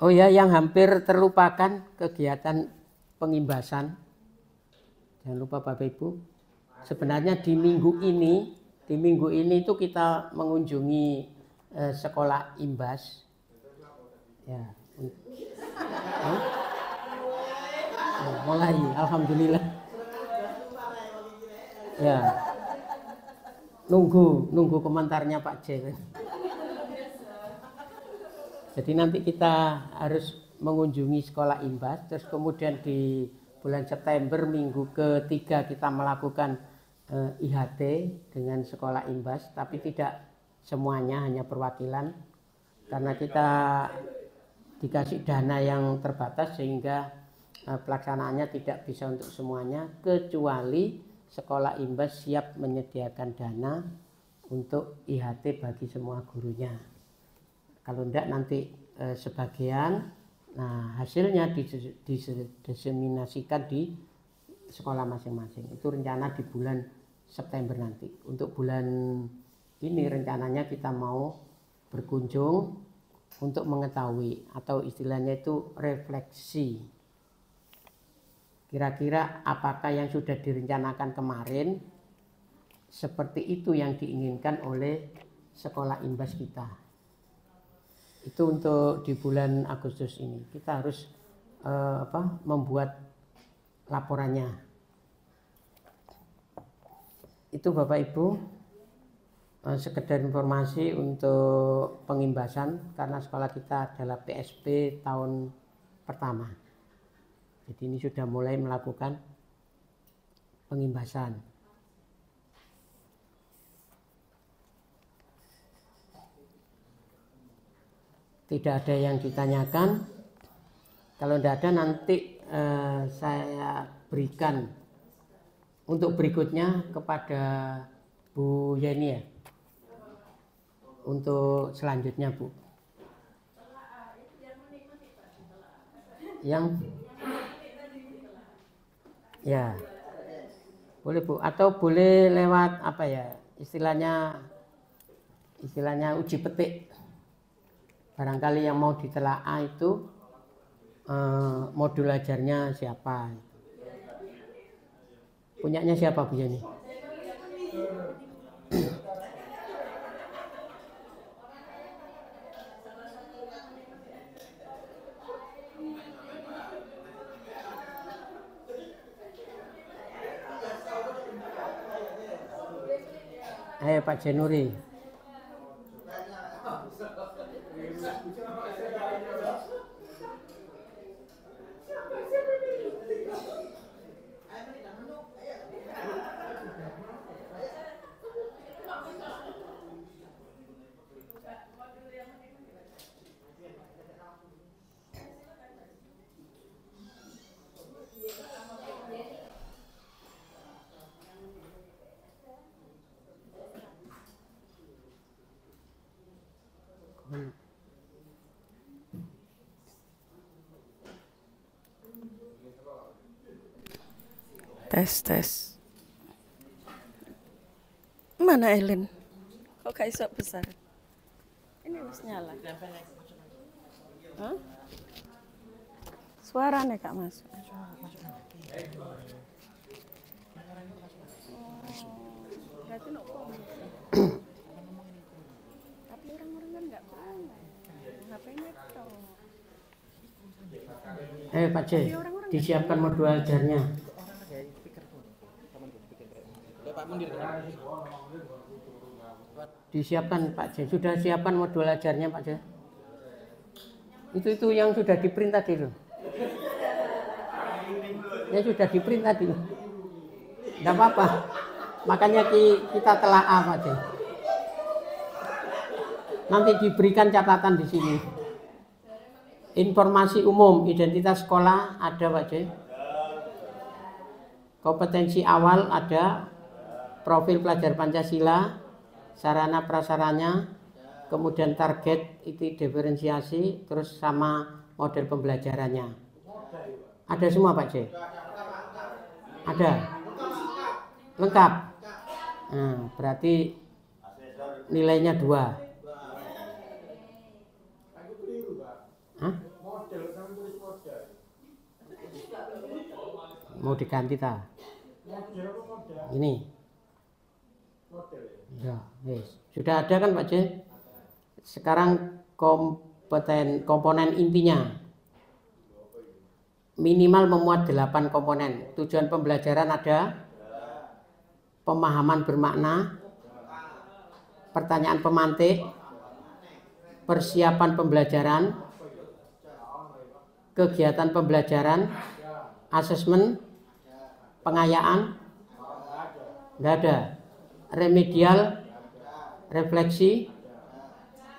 A: Oh ya, yang hampir terlupakan kegiatan pengimbasan. Jangan lupa Bapak Ibu. Sebenarnya di minggu ini itu kita mengunjungi sekolah imbas. Ya. Mulai, alhamdulillah. Ya. Nunggu komentarnya Pak J. Jadi nanti kita harus mengunjungi sekolah imbas, terus kemudian di bulan September minggu ketiga kita melakukan IHT dengan sekolah imbas, tapi tidak semuanya, hanya perwakilan karena kita dikasih dana yang terbatas sehingga pelaksanaannya tidak bisa untuk semuanya, kecuali sekolah imbas siap menyediakan dana untuk IHT bagi semua gurunya. Kalau enggak nanti sebagian, nah hasilnya diseminasikan di sekolah masing-masing. Itu rencana di bulan September nanti. Untuk bulan ini rencananya kita mau berkunjung untuk mengetahui atau istilahnya itu refleksi. Kira-kira apakah yang sudah direncanakan kemarin seperti itu yang diinginkan oleh sekolah imbas kita. Itu untuk di bulan Agustus ini kita harus membuat laporannya. Itu Bapak Ibu sekedar informasi untuk pengimbasan karena sekolah kita adalah PSB tahun pertama. Jadi ini sudah mulai melakukan pengimbasan. Tidak ada yang ditanyakan. Kalau tidak ada nanti saya berikan untuk berikutnya kepada Bu Yeni ya. Untuk selanjutnya Bu. Yang ya boleh Bu, atau boleh lewat apa ya istilahnya uji petik. Barangkali yang mau ditelaah itu modul ajarnya siapa, punyanya siapa Bu Yeni? Pak Jenuri.
C: Tes. Mana Elin? Kok gak iso besar? Ini harus nyala. Hah? Suaranya gak masuk. Berarti no tapi orang-orang kan gak pernah. HP-nya toh.
A: Pak C, disiapkan modul ajarnya. Disiapkan Pak J. Sudah siapkan modul ajarnya Pak J. Itu yang sudah di print tadi loh. Ya sudah di print tadi. Tidak apa-apa. Makanya kita telah Pak J. Nanti diberikan catatan di sini. Informasi umum, identitas sekolah ada Pak J. Kompetensi awal ada, profil pelajar Pancasila, sarana prasaranya, kemudian target itu diferensiasi, terus sama model pembelajarannya. Ada semua Pak J? Ada? Lengkap? Nah, berarti nilainya 2. Hah? Mau diganti tak? Ini ya, yes. Sudah ada kan Pak J? Sekarang komponen intinya minimal memuat 8 komponen. Tujuan pembelajaran ada, pemahaman bermakna, pertanyaan pemantik, persiapan pembelajaran, kegiatan pembelajaran, asesmen, pengayaan, tidak ada, remedial, refleksi.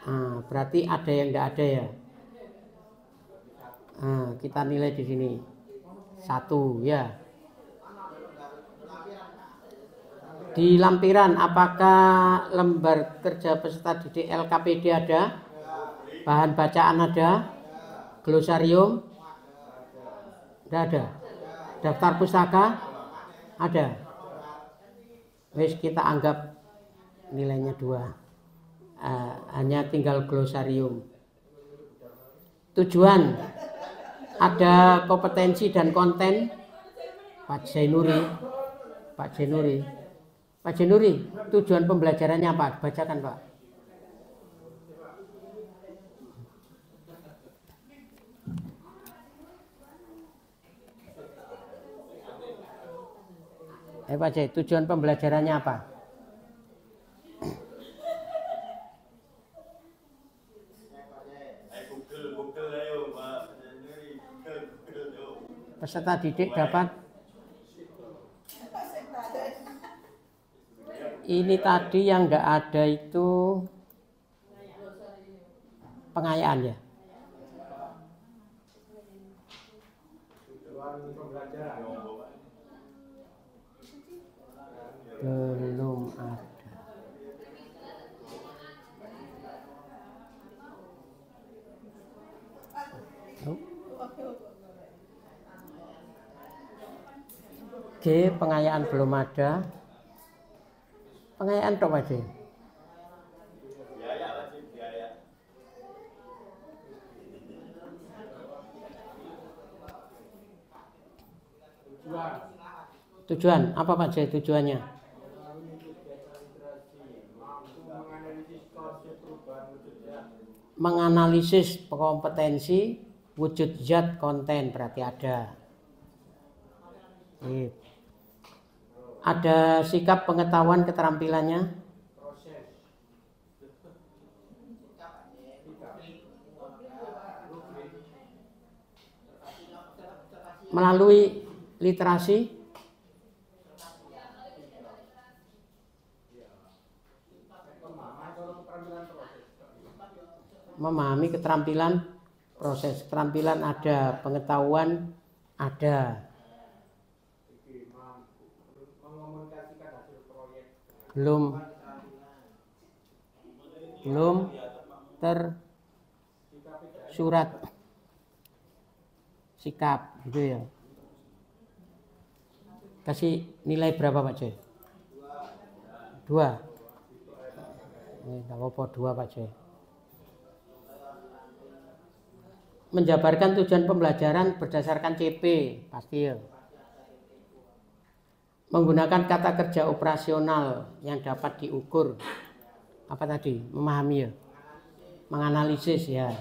A: Nah, berarti ada yang tidak ada ya. Nah, kita nilai di sini 1 ya. Di lampiran apakah lembar kerja peserta didik LKPD ada? Bahan bacaan ada? Glosarium? Tidak ada. Daftar pustaka? Ada. Wes kita anggap nilainya 2. Hanya tinggal glosarium. Tujuan ada kompetensi dan konten. Pak Jainuri, tujuan pembelajarannya apa? Bacakan Pak. Pak J, tujuan pembelajarannya apa? Peserta didik dapat ini tadi yang enggak ada itu pengayaan ya. Belum ada. G, pengayaan belum ada. Pengayaan toh aja. Tujuan apa Pak J? Tujuannya? Menganalisis kompetensi wujud zat konten berarti ada. Ada sikap pengetahuan keterampilannya. Melalui literasi. Memahami keterampilan proses. Keterampilan ada, pengetahuan ada. Belum tersurat sikap gitu ya. Kasih nilai berapa Pak J? 2. Ini enggak apa-apa 2 Pak J. Menjabarkan tujuan pembelajaran berdasarkan CP pasti ya. Menggunakan kata kerja operasional yang dapat diukur. Apa tadi? Memahami ya. Menganalisis ya.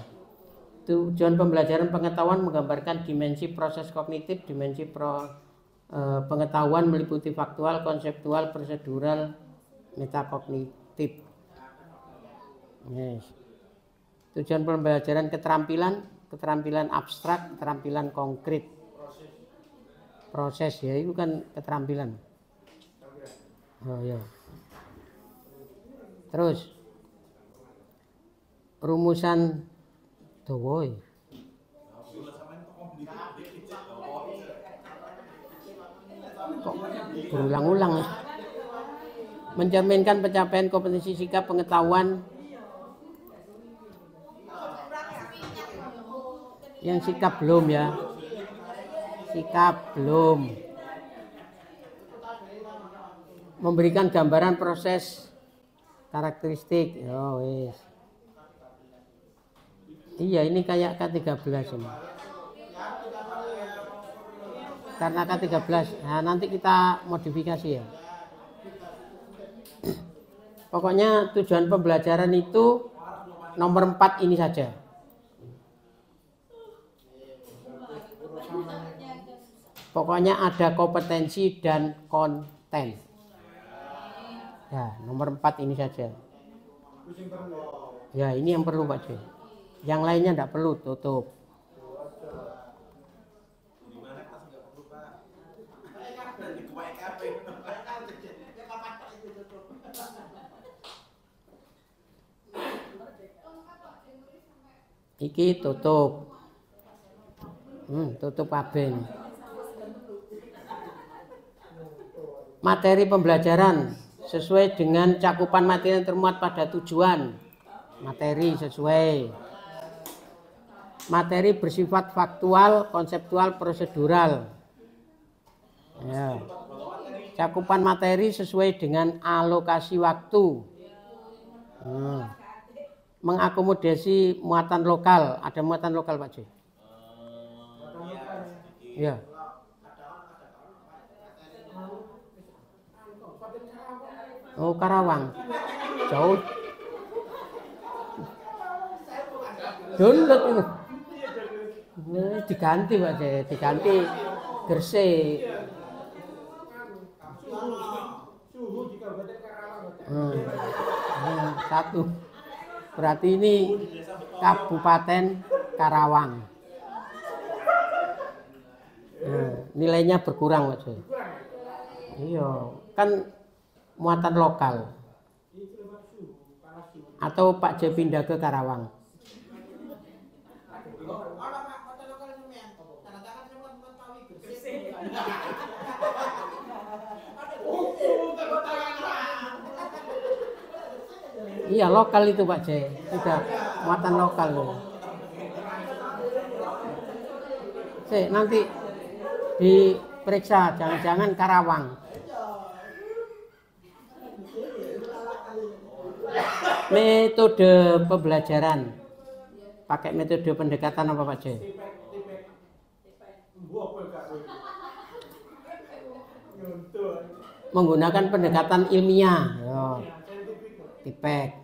A: Tujuan pembelajaran pengetahuan menggambarkan dimensi proses kognitif, dimensi pengetahuan meliputi faktual, konseptual, prosedural, metakognitif. Yes. Tujuan pembelajaran keterampilan abstrak, keterampilan konkret. Proses ya, itu kan keterampilan. Oh ya. Terus rumusan dawa. Kok berulang-ulang? Mencerminkan pencapaian kompetensi sikap pengetahuan. Yang sikap belum ya. Sikap belum. Memberikan gambaran proses karakteristik. Oh, wis. Iya, ini kayak K13 ini. Karena K13. Nah, nanti kita modifikasi ya. Pokoknya tujuan pembelajaran itu nomor 4 ini saja. Pokoknya ada kompetensi dan konten. Ya, nomor 4 ini saja. Ya, ini yang perlu Pak C. Yang lainnya tidak perlu, tutup. Iki tutup. Tutup kabeh. Materi pembelajaran sesuai dengan cakupan materi yang termuat pada tujuan. Materi sesuai. Materi bersifat faktual, konseptual, prosedural. Ya. Cakupan materi sesuai dengan alokasi waktu. Mengakomodasi muatan lokal. Ada muatan lokal Pak C? Ya. Oh, Karawang. Jauh. Download ini. Diganti Pak C, diganti Gresik. Satu. Berarti ini Kabupaten Karawang. Nilainya berkurang Pak C. Iya, kan muatan lokal. Atau Pak C pindah ke Karawang. Iya, lokal itu Pak C. Sudah muatan lokal loh. Nanti diperiksa, jangan-jangan Karawang. Metode pembelajaran. Pakai metode pendekatan apa Pak C? Menggunakan pendekatan ilmiah. Tipek.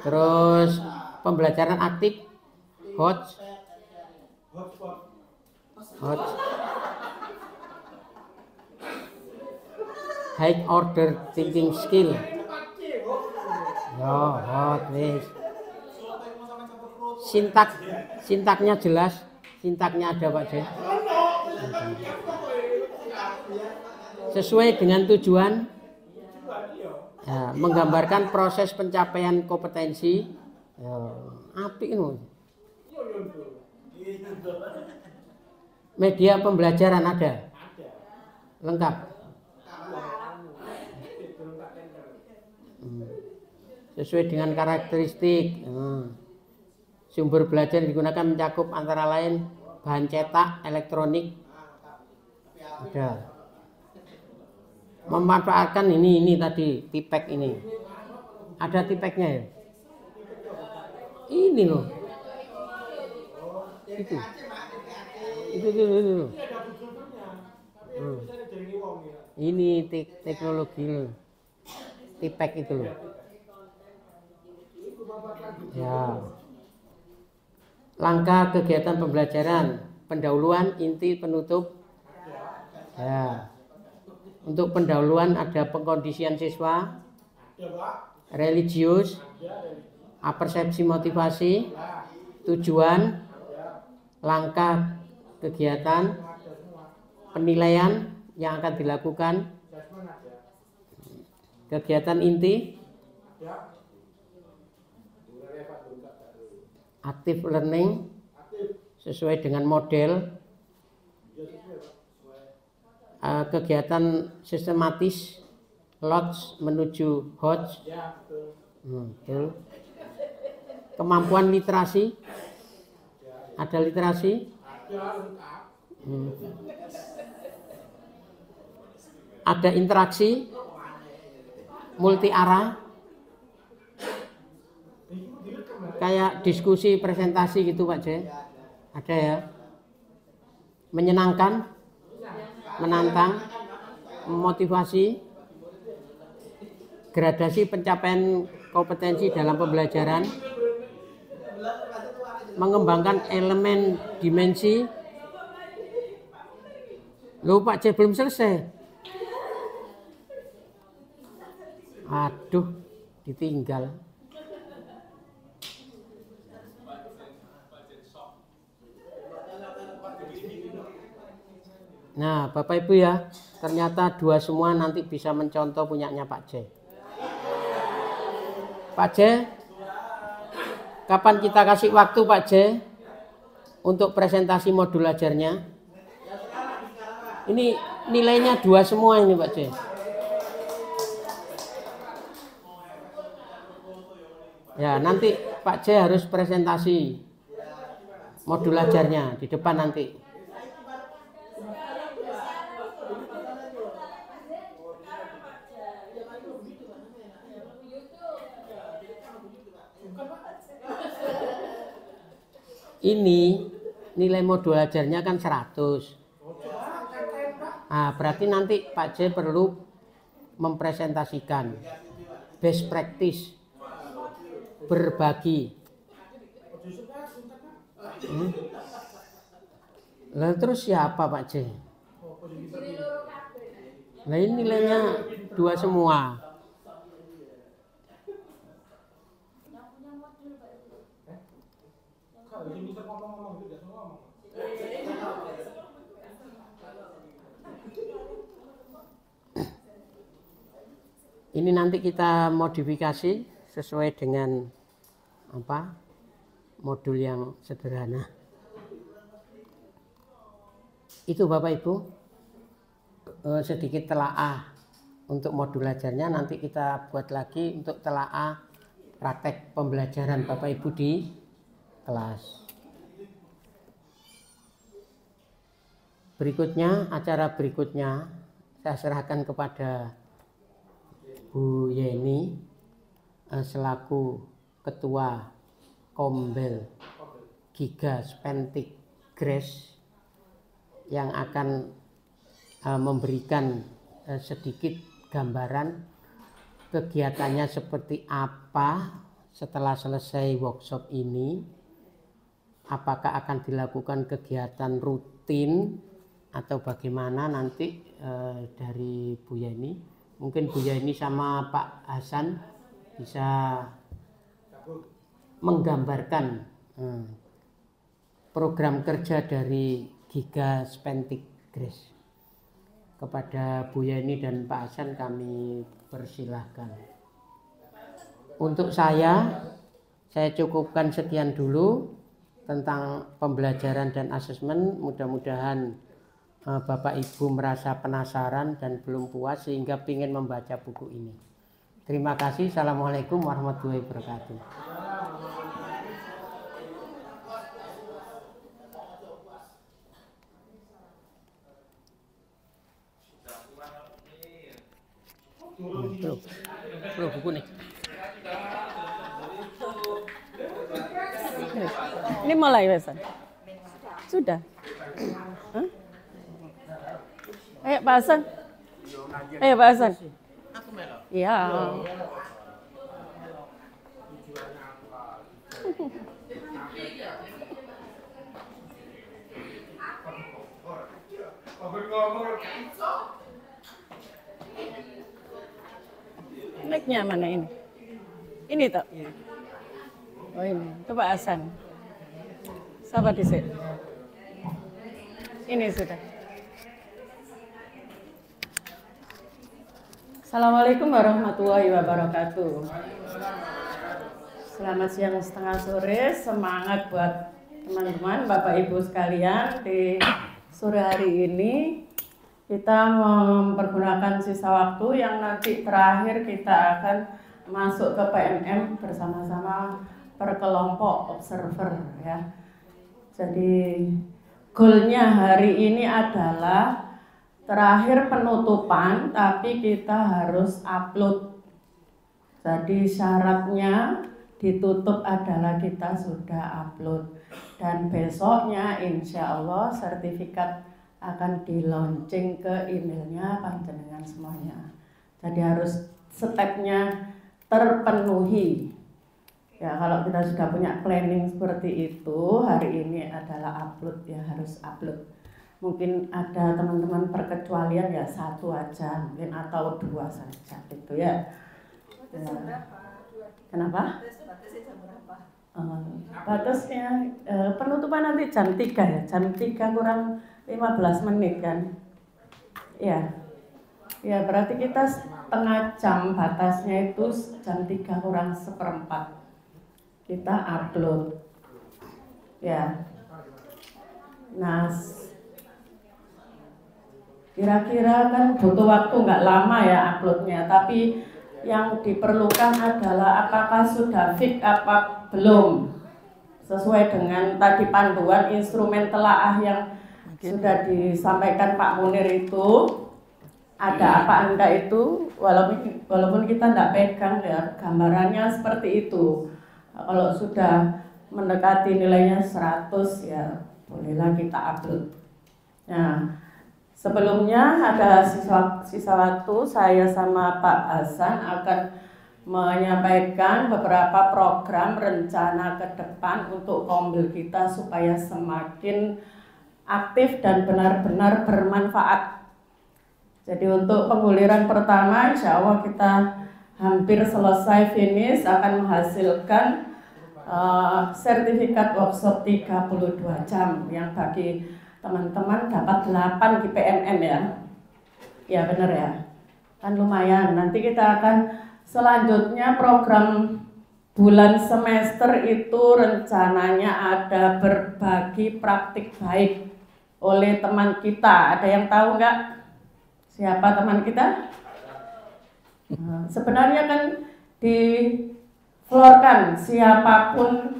A: Terus pembelajaran aktif, hot, high order thinking skill. Hot, wis. Sintaknya jelas, sintaknya ada Pak C. Sesuai dengan tujuan. Ya, menggambarkan proses pencapaian kompetensi. Ya, apik ngono. Media pembelajaran ada? Lengkap. Sesuai dengan karakteristik. Sumber belajar digunakan mencakup antara lain bahan cetak, elektronik. Ada. Memanfaatkan ini tadi tipek ini. Ada tipeknya ya? Ini loh. Itu. Ini teknologi loh. Tipek itu loh. Ya. Langkah kegiatan pembelajaran, pendahuluan, inti, penutup. Ya. Untuk pendahuluan ada pengkondisian siswa, religius, apersepsi motivasi, tujuan, langkah kegiatan, penilaian yang akan dilakukan, kegiatan inti, active learning sesuai dengan model, kegiatan sistematis, lodge menuju hodge, kemampuan literasi, ada literasi, ada interaksi, multi arah, kayak diskusi presentasi gitu Pak J, ada ya, menyenangkan, menantang, memotivasi, gradasi pencapaian kompetensi dalam pembelajaran, mengembangkan elemen dimensi. Loh Pak J belum selesai. Aduh, ditinggal. Nah, Bapak Ibu ya, ternyata dua semua nanti bisa mencontoh punyanya Pak J. Pak J, kapan kita kasih waktu Pak J untuk presentasi modul ajarnya? Ini nilainya dua semua ini Pak J. Ya, nanti Pak J harus presentasi modul ajarnya di depan nanti. Ini nilai modul ajarnya kan 100. Nah, berarti nanti Pak J perlu mempresentasikan best practice, berbagi. Lalu terus siapa Pak J? Nah ini nilainya 2 semua. Ini nanti kita modifikasi sesuai dengan apa? Modul yang sederhana. Itu Bapak Ibu sedikit telaah untuk modul ajarnya. Nanti kita buat lagi untuk telaah praktek pembelajaran Bapak Ibu di kelas. Berikutnya, acara berikutnya saya serahkan kepada Bu Yeni selaku Ketua Kombel Giga Spentik Grace yang akan memberikan sedikit gambaran kegiatannya seperti apa setelah selesai workshop ini. Apakah akan dilakukan kegiatan rutin atau bagaimana nanti dari Bu Yeni. Mungkin Bu Yeni sama Pak Hasan bisa menggambarkan program kerja dari Giga Spentik Grace. Kepada Bu Yeni dan Pak Hasan kami persilahkan. Untuk saya cukupkan sekian dulu tentang pembelajaran dan asesmen. Mudah-mudahan Bapak Ibu merasa penasaran dan belum puas sehingga ingin membaca buku ini. Terima kasih. Assalamualaikum warahmatullahi wabarakatuh. Bro, buku nih.
C: Ini mulai Besan? Sudah? Hah? Ayo Pak Hasan. Ayo Pak Hasan. Iya. Mic-nya mana ini? Ini toh? Oh ini, itu Pak Hasan. Sahabat di sini. Ini sudah. Assalamualaikum warahmatullahi wabarakatuh. Selamat siang setengah sore, semangat buat teman-teman, Bapak Ibu sekalian. Di sore hari ini kita mempergunakan sisa waktu yang nanti terakhir kita akan masuk ke PMM bersama-sama per kelompok observer ya. Jadi goalnya hari ini adalah terakhir penutupan, tapi kita harus upload. Jadi syaratnya ditutup adalah kita sudah upload. Dan besoknya insya Allah sertifikat akan di launching ke emailnya panjenengan semuanya. Jadi harus stepnya terpenuhi. Ya kalau kita sudah punya planning seperti itu, hari ini adalah upload ya, harus upload. Mungkin ada teman-teman perkecualian ya 1 aja mungkin atau 2 saja gitu ya. Kenapa? Batasnya penutupan nanti jam 3 ya, jam 3 kurang 15 menit kan. Ya. Ya berarti kita setengah jam, batasnya itu jam 3 kurang 1/4 kita upload. Ya. Nah, kira-kira kan butuh waktu nggak lama ya uploadnya, tapi yang diperlukan adalah apakah sudah fix apa belum sesuai dengan tadi panduan instrumen telaah yang sudah disampaikan Pak Munir itu. Ada apa enggak itu, walaupun kita enggak pegang ya, gambarannya seperti itu. Kalau sudah mendekati nilainya 100 ya bolehlah kita upload. Nah, sebelumnya ada sisa waktu, saya sama Pak Hasan akan menyampaikan beberapa program rencana ke depan untuk Kombil kita supaya semakin aktif dan benar-benar bermanfaat. Jadi untuk pengguliran pertama insya Allah kita hampir selesai finish, akan menghasilkan sertifikat workshop 32 jam yang bagi teman-teman dapat 8 di PMM ya. Ya benar ya, kan lumayan. Nanti kita akan selanjutnya program bulan semester itu rencananya ada berbagi praktik baik oleh teman kita. Ada yang tahu nggak siapa teman kita? Sebenarnya kan diflorkan siapapun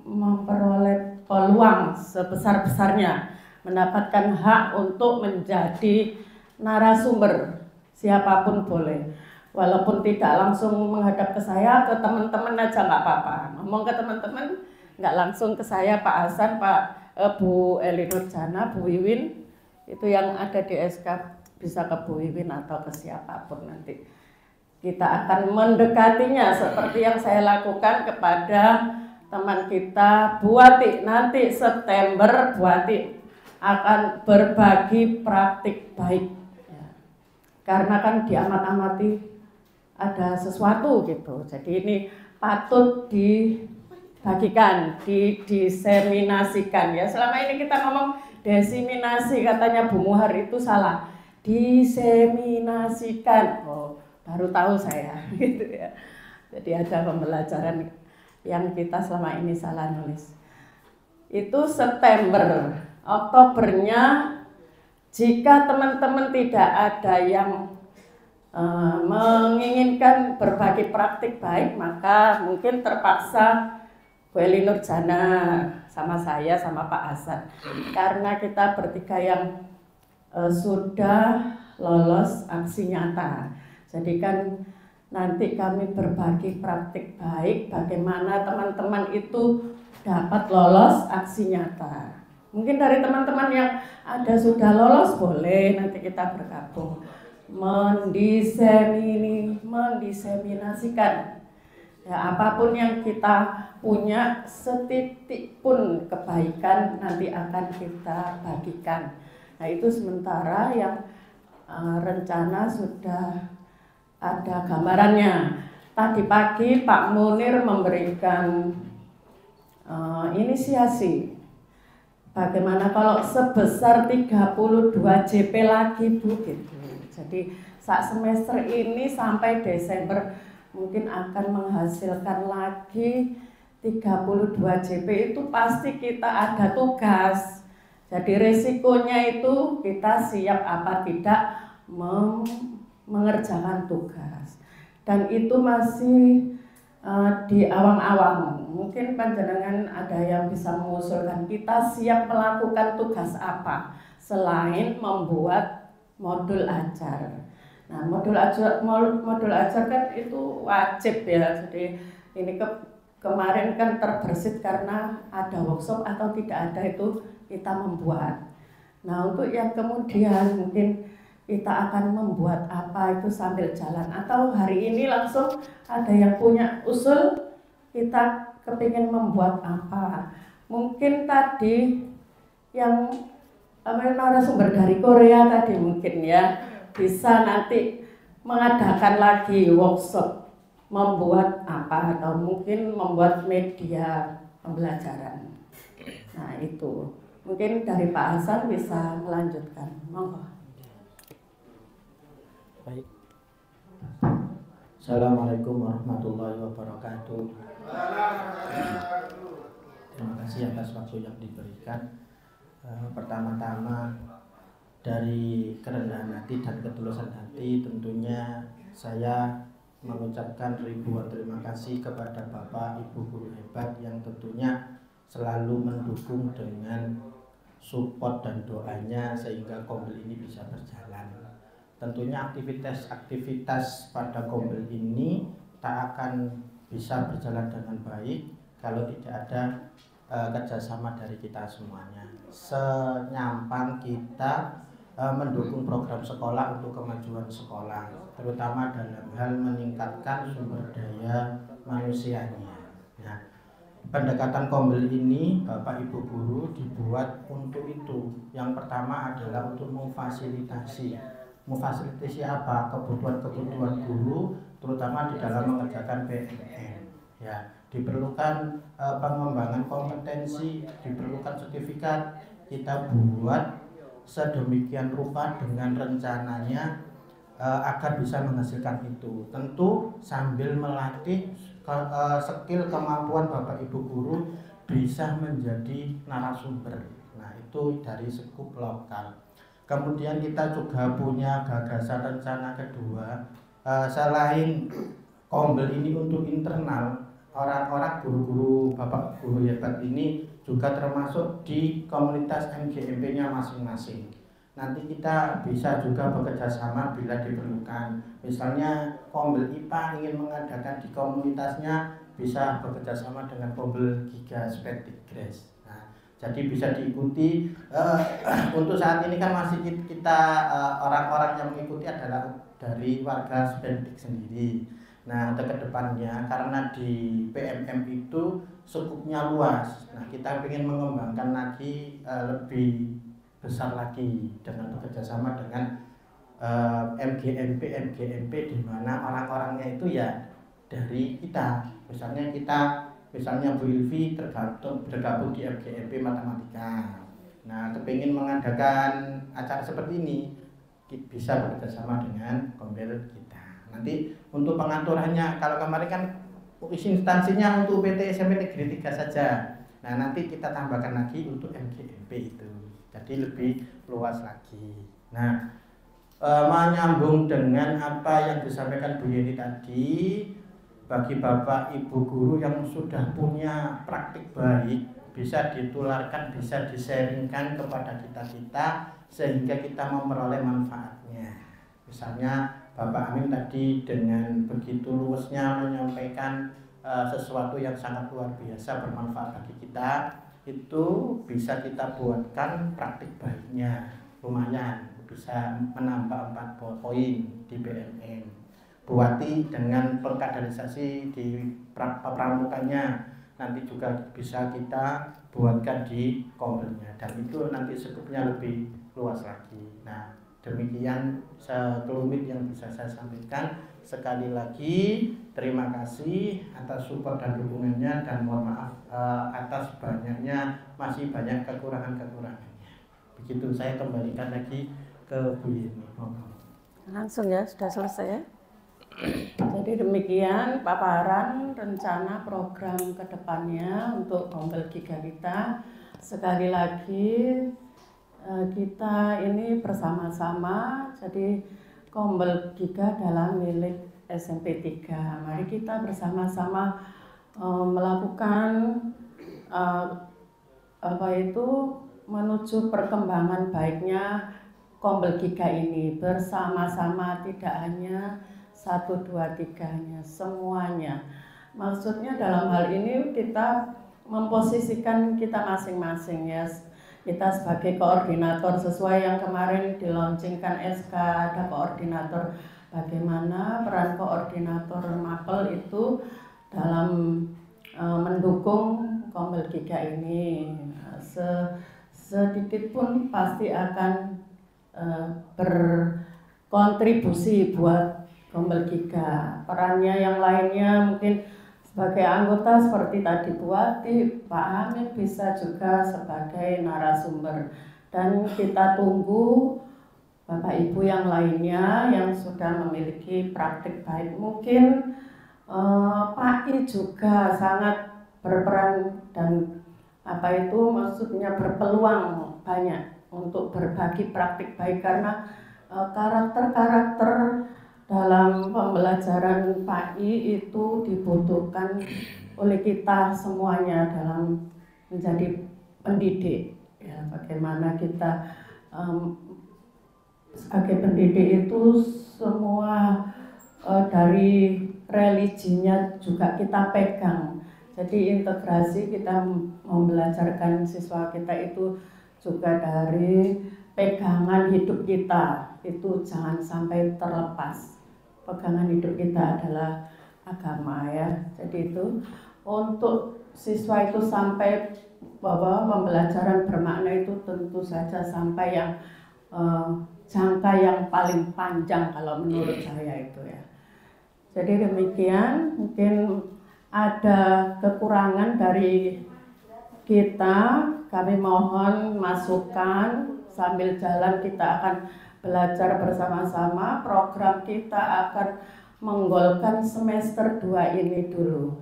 C: memperoleh peluang sebesar-besarnya mendapatkan hak untuk menjadi narasumber, siapapun boleh. Walaupun tidak langsung menghadap ke saya, ke teman-teman aja nggak apa-apa. Ngomong ke teman-teman, nggak langsung ke saya, Pak Hasan, Bu Elinor Jana, Bu Wiwin, itu yang ada di SK bisa ke Bu Wiwin atau ke siapapun nanti. Kita akan mendekatinya seperti yang saya lakukan kepada teman kita Bu Wati. Nanti September Bu Wati akan berbagi praktik baik. Ya. Karena kan diamat-amati ada sesuatu gitu. Jadi ini patut dibagikan, didiseminasikan ya. Selama ini kita ngomong diseminasi, katanya Bu Muhar itu salah. Diseminasikan. Oh, baru tahu saya gitu ya. Jadi ada pembelajaran yang kita selama ini salah nulis. Itu September. Oktobernya jika teman-teman tidak ada yang menginginkan berbagi praktik baik, maka mungkin terpaksa Bu Elinor Jana sama saya sama Pak Hasan, karena kita bertiga yang sudah lolos aksi nyata. Jadi kan nanti kami berbagi praktik baik bagaimana teman-teman itu dapat lolos aksi nyata. Mungkin dari teman-teman yang ada sudah lolos boleh nanti kita bergabung mendiseminasikan ya, apapun yang kita punya, setitik pun kebaikan nanti akan kita bagikan. Nah itu sementara yang rencana sudah ada gambarannya. Tadi pagi Pak Munir memberikan inisiasi. Bagaimana kalau sebesar 32 JP lagi Bu gitu. Jadi saat semester ini sampai Desember mungkin akan menghasilkan lagi 32 JP, itu pasti kita ada tugas. Jadi resikonya itu kita siap apa tidak mengerjakan tugas. Dan itu masih di awang-awang. Mungkin panjenengan ada yang bisa mengusulkan kita siap melakukan tugas apa selain membuat modul ajar. Nah, modul ajar kan itu wajib ya. Jadi ini kemarin kan terbersit karena ada workshop atau tidak ada itu kita membuat. Nah, untuk yang kemudian mungkin kita akan membuat apa itu sambil jalan, atau hari ini langsung ada yang punya usul kita kepingin membuat apa. Mungkin tadi yang narasumber dari Korea tadi mungkin ya bisa nanti mengadakan lagi workshop membuat apa, atau mungkin membuat media pembelajaran. Nah itu mungkin dari Pak Hasan bisa melanjutkan, monggo.
D: Baik. Assalamualaikum warahmatullahi wabarakatuh. Terima kasih atas waktu yang diberikan. Pertama-tama dari kerendahan hati dan ketulusan hati tentunya saya mengucapkan ribuan terima kasih kepada Bapak Ibu guru hebat yang tentunya selalu mendukung dengan support dan doanya sehingga Kombel ini bisa berjalan. Tentunya aktivitas pada Kombel ini tak akan bisa berjalan dengan baik kalau tidak ada kerjasama dari kita semuanya. Senyampang kita mendukung program sekolah untuk kemajuan sekolah, terutama dalam hal meningkatkan sumber daya manusianya. Nah, pendekatan Kombel ini Bapak Ibu guru dibuat untuk itu. Yang pertama adalah untuk memfasilitasi apa? Kebutuhan guru, terutama di dalam mengerjakan PMM. Ya, diperlukan pengembangan kompetensi, diperlukan sertifikat. Kita buat sedemikian rupa dengan rencananya agar bisa menghasilkan itu. Tentu sambil melatih skill kemampuan Bapak Ibu guru bisa menjadi narasumber. Nah, itu dari skup lokal. Kemudian kita juga punya gagasan rencana kedua, selain Kombel ini untuk internal, orang-orang guru-guru Bapak guru hebat ini juga termasuk di komunitas MGMP-nya masing-masing. Nanti kita bisa juga bekerja sama bila diperlukan. Misalnya Kombel IPA ingin mengadakan di komunitasnya, bisa bekerja sama dengan Kombel Giga Spetigres. Jadi bisa diikuti. Untuk saat ini kan masih kita orang-orang yang mengikuti adalah dari warga Spedik sendiri. Nah, untuk kedepannya karena di PMM itu skupnya luas. Nah, kita ingin mengembangkan lagi lebih besar lagi dengan bekerjasama dengan MGMP di mana orang-orangnya itu ya dari kita. Misalnya Bu Ilvi tergabung di MGMP Matematika. Nah, kepingin mengadakan acara seperti ini, bisa bekerjasama dengan Kombel kita. Nanti untuk pengaturannya, kalau kemarin kan instansinya untuk PT SMP Negeri 3 saja. Nah, nanti kita tambahkan lagi untuk MGMP itu. Jadi lebih luas lagi. Nah, menyambung dengan apa yang disampaikan Bu Yeni tadi, bagi Bapak Ibu guru yang sudah punya praktik baik, bisa ditularkan, bisa disaringkan kepada kita sehingga kita memperoleh manfaatnya. Misalnya Bapak Amin tadi dengan begitu luasnya menyampaikan sesuatu yang sangat luar biasa bermanfaat bagi kita, itu bisa kita buatkan praktik baiknya, lumayan bisa menambah 4 poin di BMN. Buati dengan pengkaderisasi di pramukanya, nanti juga bisa kita buatkan di Kombelnya, dan itu nanti skupnya lebih luas lagi. Nah, demikian sekelumit yang bisa saya sampaikan. sekali lagi terima kasih atas support dan dukungannya, dan mohon maaf atas banyaknya, masih banyak kekurangannya. Begitu, saya kembalikan lagi ke Bu Yeni.
C: Langsung ya, sudah selesai ya. Jadi demikian paparan rencana program kedepannya untuk Gombel Giga kita. Sekali lagi kita ini bersama-sama, jadi Gombel Giga adalah milik SMP 3. Mari kita bersama-sama melakukan menuju perkembangan baiknya Gombel Giga ini bersama-sama, tidak hanya 1, 2, 3-nya, semuanya. Maksudnya dalam hal ini kita memposisikan kita masing-masing ya. Kita sebagai koordinator sesuai yang kemarin dilaunchingkan SK, ada koordinator, bagaimana peran koordinator MAPEL itu dalam mendukung Gombel Giga ini. Sedikit pun pasti akan berkontribusi buat Gombel Giga. Perannya yang lainnya mungkin sebagai anggota seperti tadi Bu Wati, Pak Hamid bisa juga sebagai narasumber. Dan kita tunggu Bapak Ibu yang lainnya yang sudah memiliki praktik baik. Mungkin Pak I juga sangat berperan dan maksudnya berpeluang banyak untuk berbagi praktik baik, karena karakter-karakter dalam pembelajaran Pak I itu dibutuhkan oleh kita semuanya dalam menjadi pendidik. Ya, bagaimana kita sebagai pendidik itu semua dari religinya juga kita pegang. Jadi integrasi kita membelajarkan siswa kita itu juga dari pegangan hidup kita, itu jangan sampai terlepas. Pegangan hidup kita adalah agama ya. Jadi itu untuk siswa itu sampai bahwa pembelajaran bermakna itu tentu saja sampai yang jangka yang paling panjang kalau menurut saya itu ya. Jadi demikian, mungkin ada kekurangan dari kita, kami mohon masukan. Sambil jalan kita akan belajar bersama-sama. Program kita akan menggolkan semester 2 ini dulu.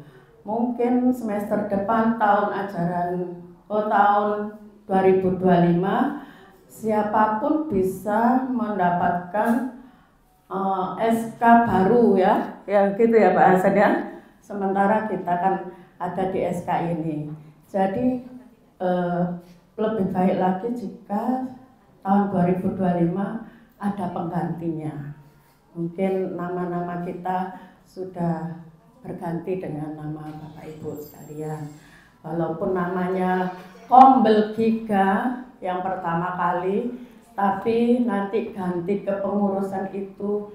C: Mungkin semester depan tahun 2025 siapapun bisa mendapatkan SK baru ya gitu ya Pak Hasan ya. Sementara kita kan ada di SK ini. Jadi lebih baik lagi jika tahun 2025 ada penggantinya. Mungkin nama-nama kita sudah berganti dengan nama Bapak Ibu sekalian. Walaupun namanya Gombel Giga yang pertama kali, tapi nanti ganti kepengurusan itu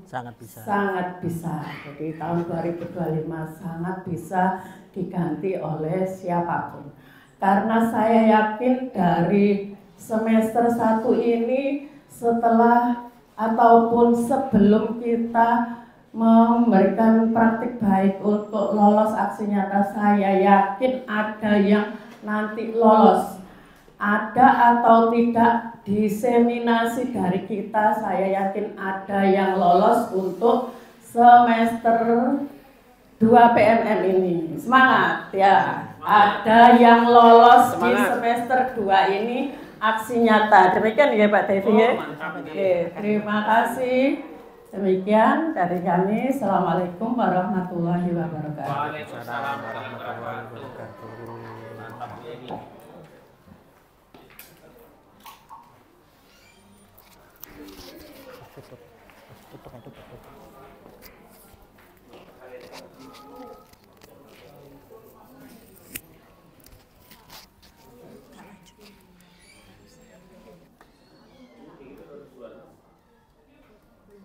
C: sangat bisa. Jadi tahun 2025 sangat bisa diganti oleh siapapun. Karena saya yakin dari semester 1 ini setelah ataupun sebelum kita memberikan praktik baik untuk lolos aksi nyata, saya yakin ada yang nanti lolos. Ada atau tidak diseminasi dari kita, saya yakin ada yang lolos untuk semester 2 PMM ini. Semangat ya. Ada yang lolos di semester 2 ini aksi nyata. Demikian ya Pak Devi ya. Oke, terima kasih. Demikian dari kami. Assalamualaikum warahmatullahi wabarakatuh.
B: Waalaikumsalam warahmatullahi wabarakatuh.
D: Tutup.